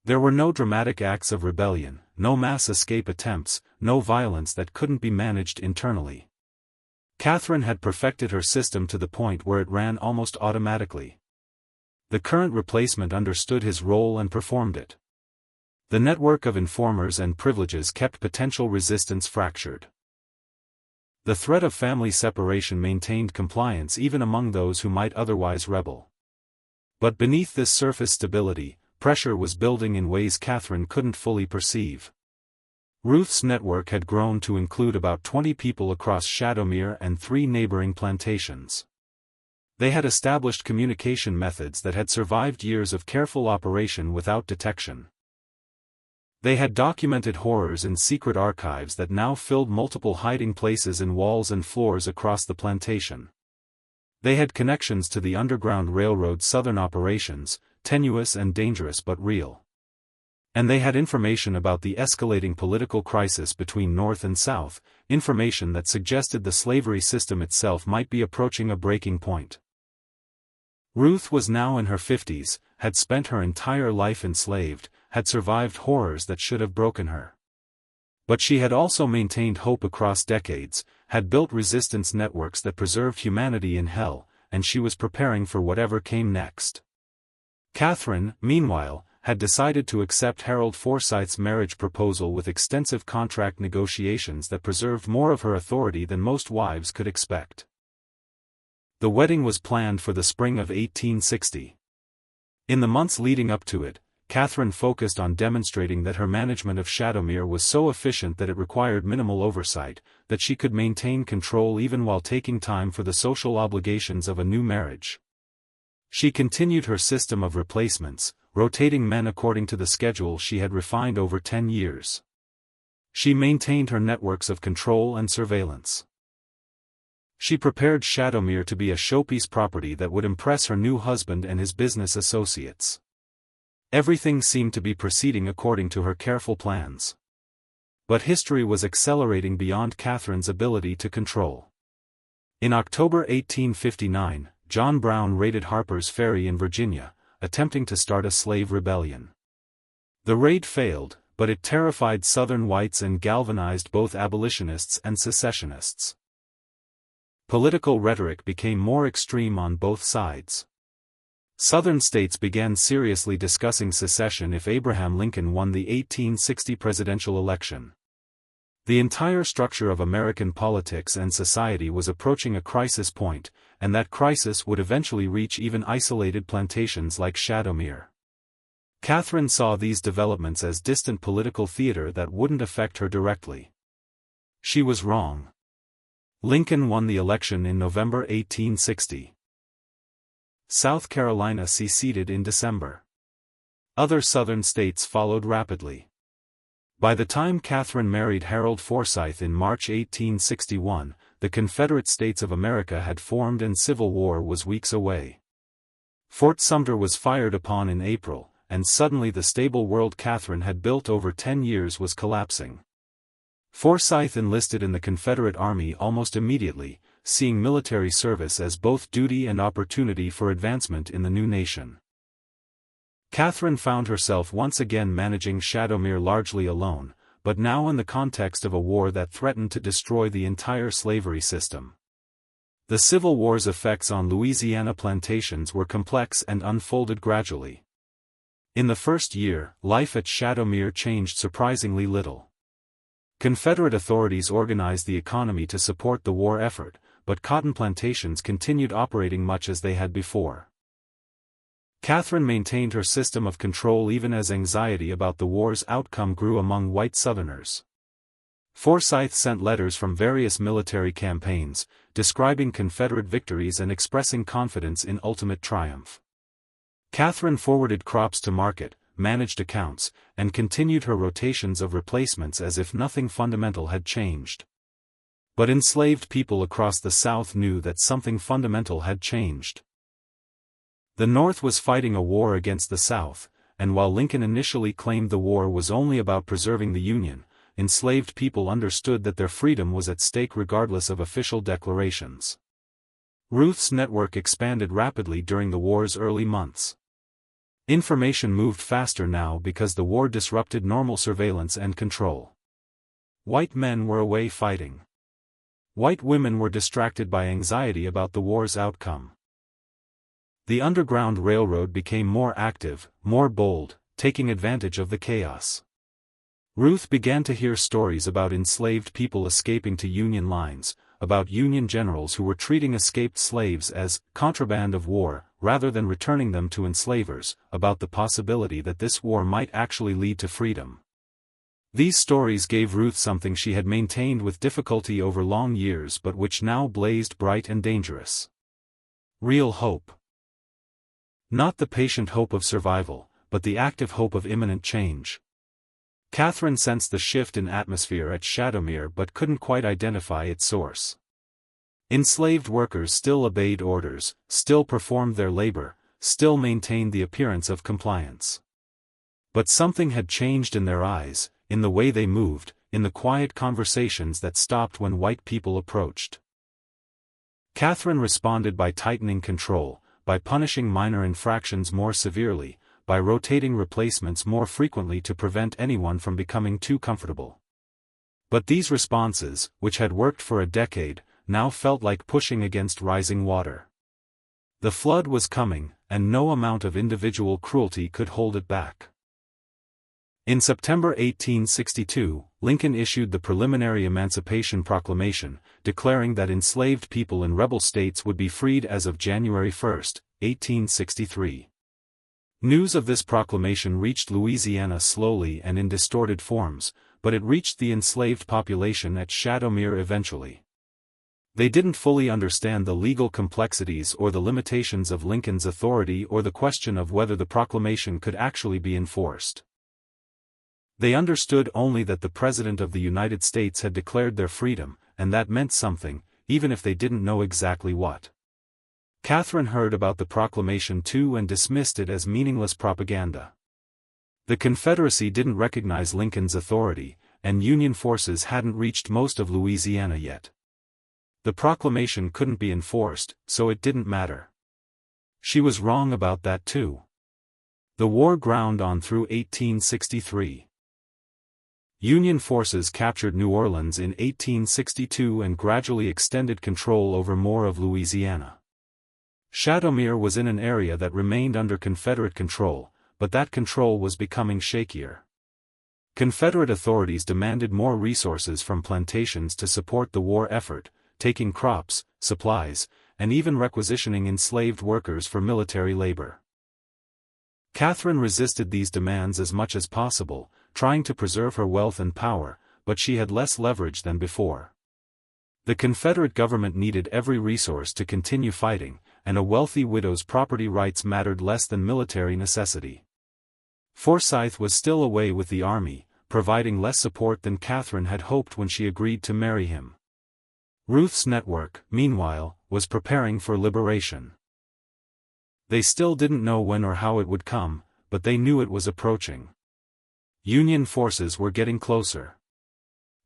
Speaker 1: There were no dramatic acts of rebellion, no mass escape attempts, no violence that couldn't be managed internally. Catherine had perfected her system to the point where it ran almost automatically. The current replacement understood his role and performed it. The network of informers and privileges kept potential resistance fractured. The threat of family separation maintained compliance even among those who might otherwise rebel. But beneath this surface stability, pressure was building in ways Catherine couldn't fully perceive. Ruth's network had grown to include about 20 people across Shadowmere and 3 neighboring plantations. They had established communication methods that had survived years of careful operation without detection. They had documented horrors in secret archives that now filled multiple hiding places in walls and floors across the plantation. They had connections to the Underground Railroad's southern operations, tenuous and dangerous but real. And they had information about the escalating political crisis between North and South, information that suggested the slavery system itself might be approaching a breaking point. Ruth was now in her 50s, had spent her entire life enslaved, had survived horrors that should have broken her. But she had also maintained hope across decades, had built resistance networks that preserved humanity in hell, and she was preparing for whatever came next. Catherine, meanwhile, had decided to accept Harold Forsyth's marriage proposal with extensive contract negotiations that preserved more of her authority than most wives could expect. The wedding was planned for the spring of 1860. In the months leading up to it, Catherine focused on demonstrating that her management of Shadowmere was so efficient that it required minimal oversight, that she could maintain control even while taking time for the social obligations of a new marriage. She continued her system of replacements, rotating men according to the schedule she had refined over 10 years. She maintained her networks of control and surveillance. She prepared Shadowmere to be a showpiece property that would impress her new husband and his business associates. Everything seemed to be proceeding according to her careful plans. But history was accelerating beyond Catherine's ability to control. In October 1859, John Brown raided Harper's Ferry in Virginia, attempting to start a slave rebellion. The raid failed, but it terrified Southern whites and galvanized both abolitionists and secessionists. Political rhetoric became more extreme on both sides. Southern states began seriously discussing secession if Abraham Lincoln won the 1860 presidential election. The entire structure of American politics and society was approaching a crisis point, and that crisis would eventually reach even isolated plantations like Shadowmere. Catherine saw these developments as distant political theater that wouldn't affect her directly. She was wrong. Lincoln won the election in November 1860. South Carolina seceded in December. Other Southern states followed rapidly. By the time Catherine married Harold Forsyth in March 1861, the Confederate States of America had formed and Civil War was weeks away. Fort Sumter was fired upon in April, and suddenly the stable world Catherine had built over 10 years was collapsing. Forsyth enlisted in the Confederate Army almost immediately, seeing military service as both duty and opportunity for advancement in the new nation. Catherine found herself once again managing Shadowmere largely alone, but now in the context of a war that threatened to destroy the entire slavery system. The Civil War's effects on Louisiana plantations were complex and unfolded gradually. In the first year, life at Shadowmere changed surprisingly little. Confederate authorities organized the economy to support the war effort, but cotton plantations continued operating much as they had before. Catherine maintained her system of control even as anxiety about the war's outcome grew among white Southerners. Forsyth sent letters from various military campaigns, describing Confederate victories and expressing confidence in ultimate triumph. Catherine forwarded crops to market, managed accounts, and continued her rotations of replacements as if nothing fundamental had changed. But enslaved people across the South knew that something fundamental had changed. The North was fighting a war against the South, and while Lincoln initially claimed the war was only about preserving the Union, enslaved people understood that their freedom was at stake regardless of official declarations. Ruth's network expanded rapidly during the war's early months. Information moved faster now because the war disrupted normal surveillance and control. White men were away fighting. White women were distracted by anxiety about the war's outcome. The Underground Railroad became more active, more bold, taking advantage of the chaos. Ruth began to hear stories about enslaved people escaping to Union lines, about Union generals who were treating escaped slaves as contraband of war, rather than returning them to enslavers, about the possibility that this war might actually lead to freedom. These stories gave Ruth something she had maintained with difficulty over long years but which now blazed bright and dangerous. Real hope. Not the patient hope of survival, but the active hope of imminent change. Catherine sensed the shift in atmosphere at Shadowmere but couldn't quite identify its source. Enslaved workers still obeyed orders, still performed their labor, still maintained the appearance of compliance. But something had changed in their eyes, in the way they moved, in the quiet conversations that stopped when white people approached. Catherine responded by tightening control, by punishing minor infractions more severely, by rotating replacements more frequently to prevent anyone from becoming too comfortable. But these responses, which had worked for a decade, now felt like pushing against rising water. The flood was coming, and no amount of individual cruelty could hold it back. In September 1862, Lincoln issued the preliminary Emancipation Proclamation, declaring that enslaved people in rebel states would be freed as of January 1, 1863. News of this proclamation reached Louisiana slowly and in distorted forms, but it reached the enslaved population at Shadowmere eventually. They didn't fully understand the legal complexities or the limitations of Lincoln's authority or the question of whether the proclamation could actually be enforced. They understood only that the President of the United States had declared their freedom, and that meant something, even if they didn't know exactly what. Catherine heard about the proclamation too and dismissed it as meaningless propaganda. The Confederacy didn't recognize Lincoln's authority, and Union forces hadn't reached most of Louisiana yet. The proclamation couldn't be enforced, so it didn't matter. She was wrong about that too. The war ground on through 1863. Union forces captured New Orleans in 1862 and gradually extended control over more of Louisiana. Shadowmere was in an area that remained under Confederate control, but that control was becoming shakier. Confederate authorities demanded more resources from plantations to support the war effort, taking crops, supplies, and even requisitioning enslaved workers for military labor. Catherine resisted these demands as much as possible, trying to preserve her wealth and power, but she had less leverage than before. The Confederate government needed every resource to continue fighting, and a wealthy widow's property rights mattered less than military necessity. Forsyth was still away with the army, providing less support than Catherine had hoped when she agreed to marry him. Ruth's network, meanwhile, was preparing for liberation. They still didn't know when or how it would come, but they knew it was approaching. Union forces were getting closer.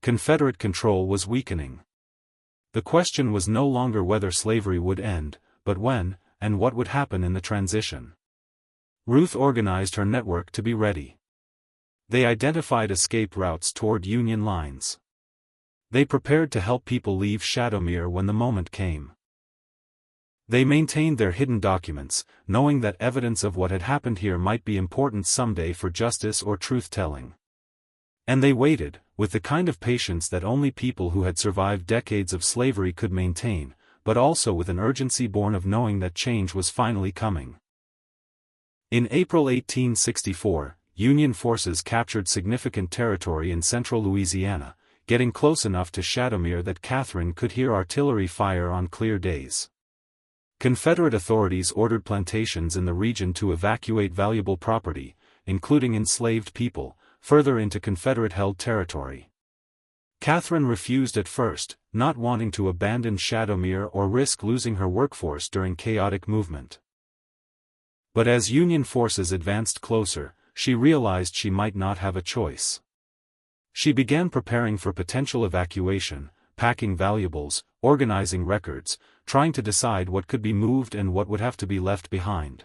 Speaker 1: Confederate control was weakening. The question was no longer whether slavery would end, but when, and what would happen in the transition. Ruth organized her network to be ready. They identified escape routes toward Union lines. They prepared to help people leave Shadowmere when the moment came. They maintained their hidden documents, knowing that evidence of what had happened here might be important someday for justice or truth-telling. And they waited, with the kind of patience that only people who had survived decades of slavery could maintain, but also with an urgency born of knowing that change was finally coming. In April 1864, Union forces captured significant territory in central Louisiana, getting close enough to Shadowmere that Catherine could hear artillery fire on clear days. Confederate authorities ordered plantations in the region to evacuate valuable property, including enslaved people, further into Confederate-held territory. Catherine refused at first, not wanting to abandon Shadowmere or risk losing her workforce during chaotic movement. But as Union forces advanced closer, she realized she might not have a choice. She began preparing for potential evacuation, packing valuables, organizing records, trying to decide what could be moved and what would have to be left behind.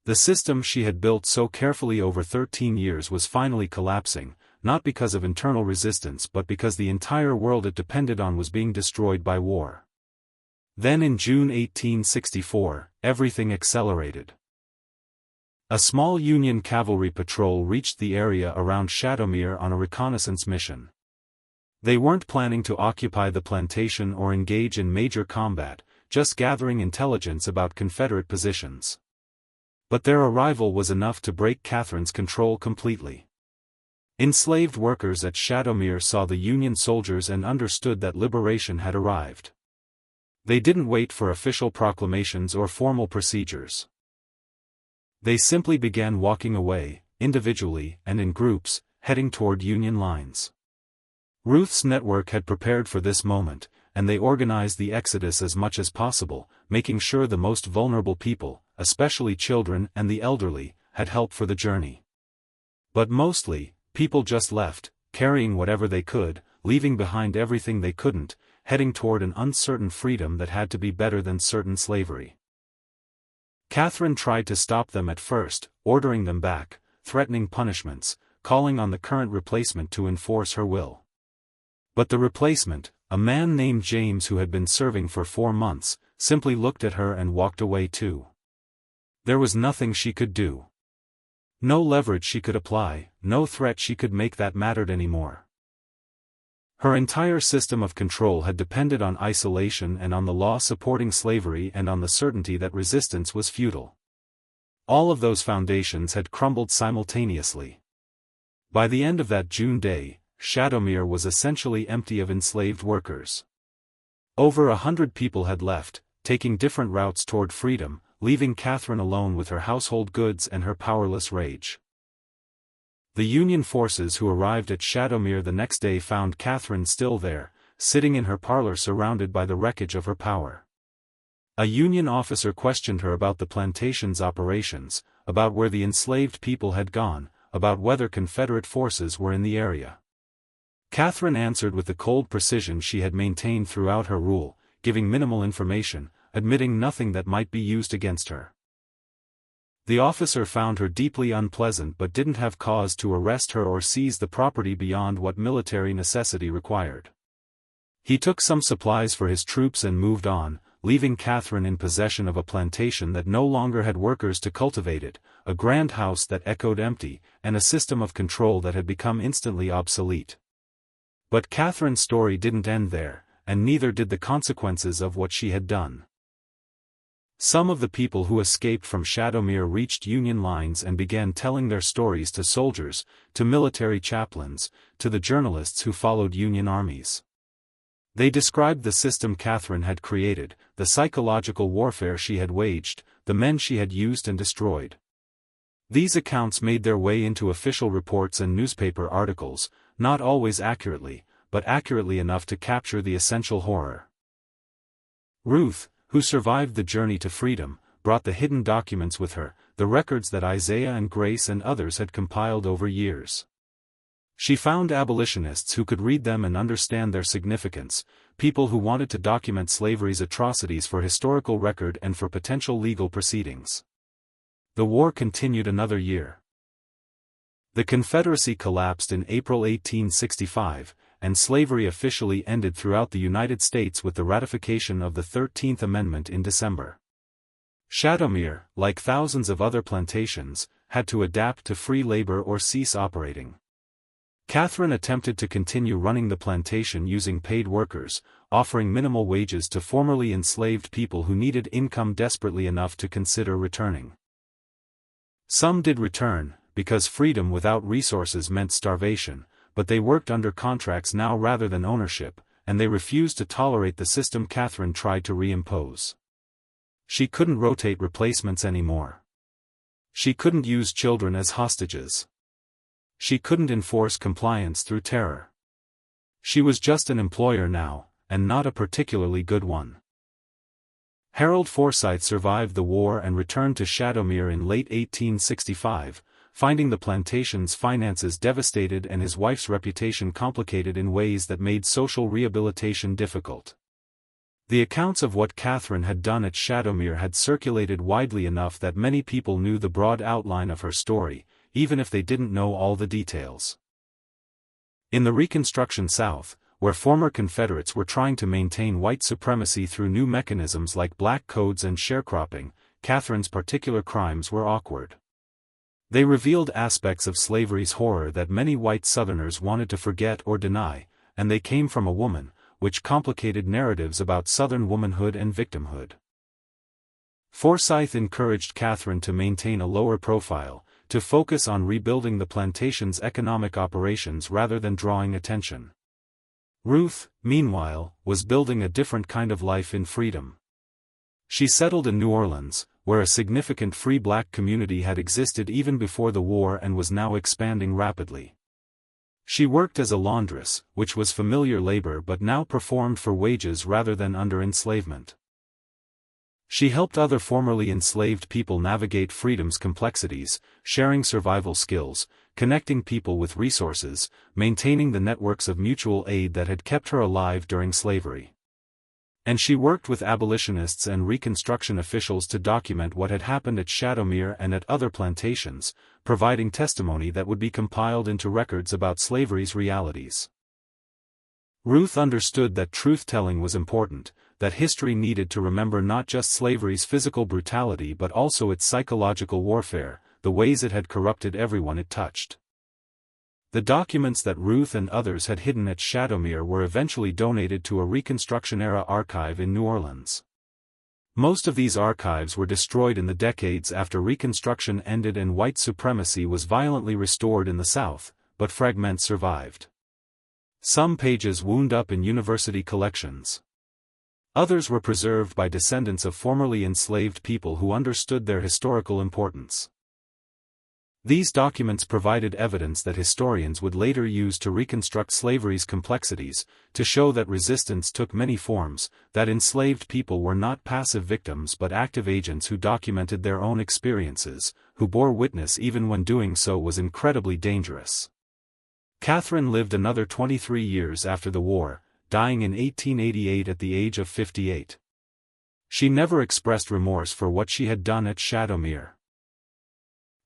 Speaker 1: The system she had built so carefully over 13 years was finally collapsing, not because of internal resistance but because the entire world it depended on was being destroyed by war. Then in June 1864, everything accelerated. A small Union cavalry patrol reached the area around Shadowmere on a reconnaissance mission. They weren't planning to occupy the plantation or engage in major combat, just gathering intelligence about Confederate positions. But their arrival was enough to break Catherine's control completely. Enslaved workers at Shadowmere saw the Union soldiers and understood that liberation had arrived. They didn't wait for official proclamations or formal procedures. They simply began walking away, individually and in groups, heading toward Union lines. Ruth's network had prepared for this moment, and they organized the exodus as much as possible, making sure the most vulnerable people, especially children and the elderly, had help for the journey. But mostly, people just left, carrying whatever they could, leaving behind everything they couldn't, heading toward an uncertain freedom that had to be better than certain slavery. Catherine tried to stop them at first, ordering them back, threatening punishments, calling on the current replacement to enforce her will. But the replacement, a man named James who had been serving for 4 months, simply looked at her and walked away too. There was nothing she could do. No leverage she could apply, no threat she could make that mattered anymore. Her entire system of control had depended on isolation and on the law supporting slavery and on the certainty that resistance was futile. All of those foundations had crumbled simultaneously. By the end of that June day, Shadowmere was essentially empty of enslaved workers. Over 100 people had left, taking different routes toward freedom, leaving Catherine alone with her household goods and her powerless rage. The Union forces who arrived at Shadowmere the next day found Catherine still there, sitting in her parlor surrounded by the wreckage of her power. A Union officer questioned her about the plantation's operations, about where the enslaved people had gone, about whether Confederate forces were in the area. Catherine answered with the cold precision she had maintained throughout her rule, giving minimal information, admitting nothing that might be used against her. The officer found her deeply unpleasant but didn't have cause to arrest her or seize the property beyond what military necessity required. He took some supplies for his troops and moved on, leaving Catherine in possession of a plantation that no longer had workers to cultivate it, a grand house that echoed empty, and a system of control that had become instantly obsolete. But Catherine's story didn't end there, and neither did the consequences of what she had done. Some of the people who escaped from Shadowmere reached Union lines and began telling their stories to soldiers, to military chaplains, to the journalists who followed Union armies. They described the system Catherine had created, the psychological warfare she had waged, the men she had used and destroyed. These accounts made their way into official reports and newspaper articles, not always accurately, but accurately enough to capture the essential horror. Ruth, who survived the journey to freedom, brought the hidden documents with her, the records that Isaiah and Grace and others had compiled over years. She found abolitionists who could read them and understand their significance, people who wanted to document slavery's atrocities for historical record and for potential legal proceedings. The war continued another year. The Confederacy collapsed in April 1865, and slavery officially ended throughout the United States with the ratification of the 13th Amendment in December. Shadowmere, like thousands of other plantations, had to adapt to free labor or cease operating. Catherine attempted to continue running the plantation using paid workers, offering minimal wages to formerly enslaved people who needed income desperately enough to consider returning. Some did return, because freedom without resources meant starvation, but they worked under contracts now rather than ownership, and they refused to tolerate the system Catherine tried to reimpose. She couldn't rotate replacements anymore. She couldn't use children as hostages. She couldn't enforce compliance through terror. She was just an employer now, and not a particularly good one. Harold Forsyth survived the war and returned to Shadowmere in late 1865, finding the plantation's finances devastated and his wife's reputation complicated in ways that made social rehabilitation difficult. The accounts of what Catherine had done at Shadowmere had circulated widely enough that many people knew the broad outline of her story, even if they didn't know all the details. In the Reconstruction South, where former Confederates were trying to maintain white supremacy through new mechanisms like black codes and sharecropping, Catherine's particular crimes were awkward. They revealed aspects of slavery's horror that many white Southerners wanted to forget or deny, and they came from a woman, which complicated narratives about Southern womanhood and victimhood. Forsyth encouraged Catherine to maintain a lower profile, to focus on rebuilding the plantation's economic operations rather than drawing attention. Ruth, meanwhile, was building a different kind of life in freedom. She settled in New Orleans, where a significant free black community had existed even before the war and was now expanding rapidly. She worked as a laundress, which was familiar labor but now performed for wages rather than under enslavement. She helped other formerly enslaved people navigate freedom's complexities, sharing survival skills, connecting people with resources, maintaining the networks of mutual aid that had kept her alive during slavery. And she worked with abolitionists and Reconstruction officials to document what had happened at Shadowmere and at other plantations, providing testimony that would be compiled into records about slavery's realities. Ruth understood that truth-telling was important, that history needed to remember not just slavery's physical brutality but also its psychological warfare, the ways it had corrupted everyone it touched. The documents that Ruth and others had hidden at Shadowmere were eventually donated to a Reconstruction-era archive in New Orleans. Most of these archives were destroyed in the decades after Reconstruction ended and white supremacy was violently restored in the South, but fragments survived. Some pages wound up in university collections. Others were preserved by descendants of formerly enslaved people who understood their historical importance. These documents provided evidence that historians would later use to reconstruct slavery's complexities, to show that resistance took many forms, that enslaved people were not passive victims but active agents who documented their own experiences, who bore witness even when doing so was incredibly dangerous. Catherine lived another 23 years after the war, dying in 1888 at the age of 58. She never expressed remorse for what she had done at Shadowmere.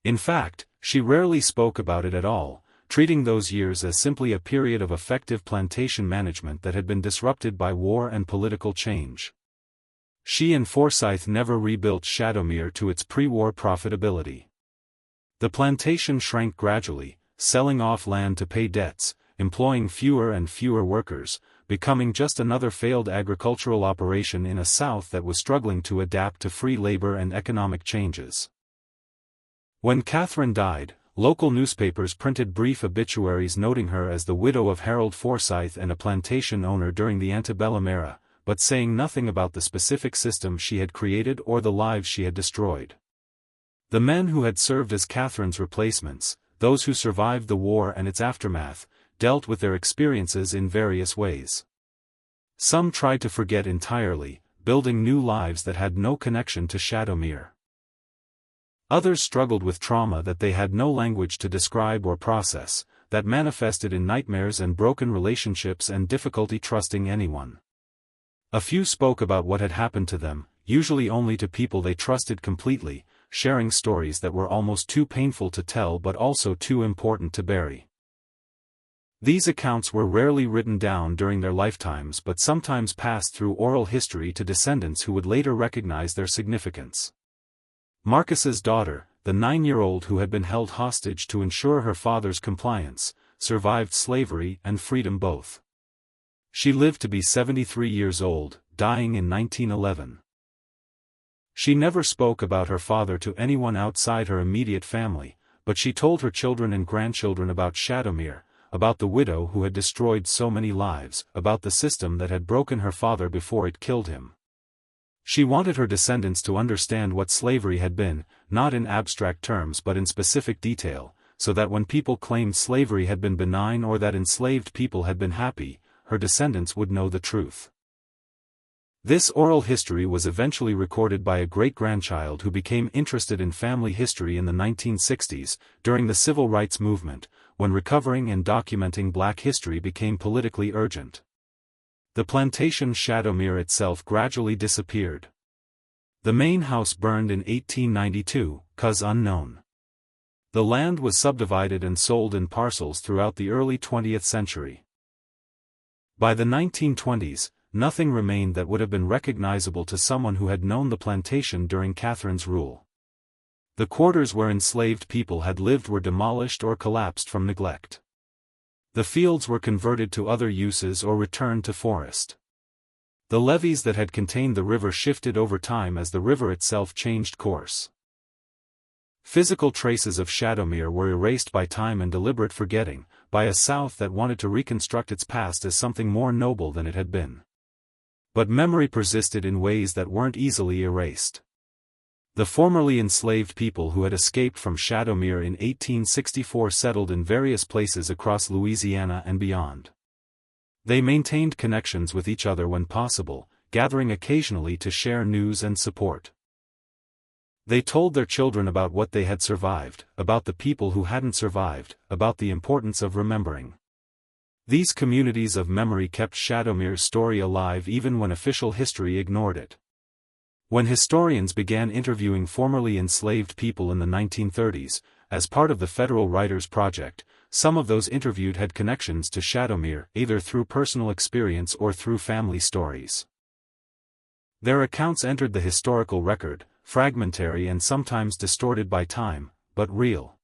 Speaker 1: In fact, she rarely spoke about it at all, treating those years as simply a period of effective plantation management that had been disrupted by war and political change. She and Forsyth never rebuilt Shadowmere to its pre-war profitability. The plantation shrank gradually, selling off land to pay debts, employing fewer and fewer workers, becoming just another failed agricultural operation in a South that was struggling to adapt to free labor and economic changes. When Catherine died, local newspapers printed brief obituaries noting her as the widow of Harold Forsyth and a plantation owner during the antebellum era, but saying nothing about the specific system she had created or the lives she had destroyed. The men who had served as Catherine's replacements, those who survived the war and its aftermath, dealt with their experiences in various ways. Some tried to forget entirely, building new lives that had no connection to Shadowmere. Others struggled with trauma that they had no language to describe or process, that manifested in nightmares and broken relationships and difficulty trusting anyone. A few spoke about what had happened to them, usually only to people they trusted completely, sharing stories that were almost too painful to tell but also too important to bury. These accounts were rarely written down during their lifetimes but sometimes passed through oral history to descendants who would later recognize their significance. Marcus's daughter, the 9-year-old who had been held hostage to ensure her father's compliance, survived slavery and freedom both. She lived to be 73 years old, dying in 1911. She never spoke about her father to anyone outside her immediate family, but she told her children and grandchildren about Shadowmere, about the widow who had destroyed so many lives, about the system that had broken her father before it killed him. She wanted her descendants to understand what slavery had been, not in abstract terms but in specific detail, so that when people claimed slavery had been benign or that enslaved people had been happy, her descendants would know the truth. This oral history was eventually recorded by a great-grandchild who became interested in family history in the 1960s, during the Civil Rights Movement, when recovering and documenting Black history became politically urgent. The plantation Shadowmere itself gradually disappeared. The main house burned in 1892, cause unknown. The land was subdivided and sold in parcels throughout the early 20th century. By the 1920s, nothing remained that would have been recognizable to someone who had known the plantation during Catherine's rule. The quarters where enslaved people had lived were demolished or collapsed from neglect. The fields were converted to other uses or returned to forest. The levees that had contained the river shifted over time as the river itself changed course. Physical traces of Shadowmere were erased by time and deliberate forgetting, by a South that wanted to reconstruct its past as something more noble than it had been. But memory persisted in ways that weren't easily erased. The formerly enslaved people who had escaped from Shadowmere in 1864 settled in various places across Louisiana and beyond. They maintained connections with each other when possible, gathering occasionally to share news and support. They told their children about what they had survived, about the people who hadn't survived, about the importance of remembering. These communities of memory kept Shadowmere's story alive even when official history ignored it. When historians began interviewing formerly enslaved people in the 1930s, as part of the Federal Writers Project, some of those interviewed had connections to Shadowmere either through personal experience or through family stories. Their accounts entered the historical record, fragmentary and sometimes distorted by time, but real.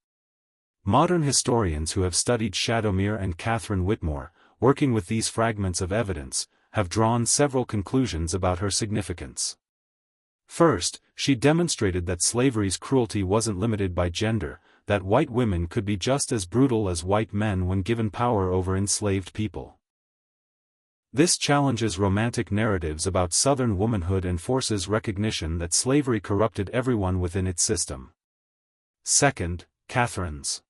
Speaker 1: Modern historians who have studied Shadowmere and Catherine Whitmore, working with these fragments of evidence, have drawn several conclusions about her significance. First, she demonstrated that slavery's cruelty wasn't limited by gender, that white women could be just as brutal as white men when given power over enslaved people. This challenges romantic narratives about Southern womanhood and forces recognition that slavery corrupted everyone within its system. Second, Catherine's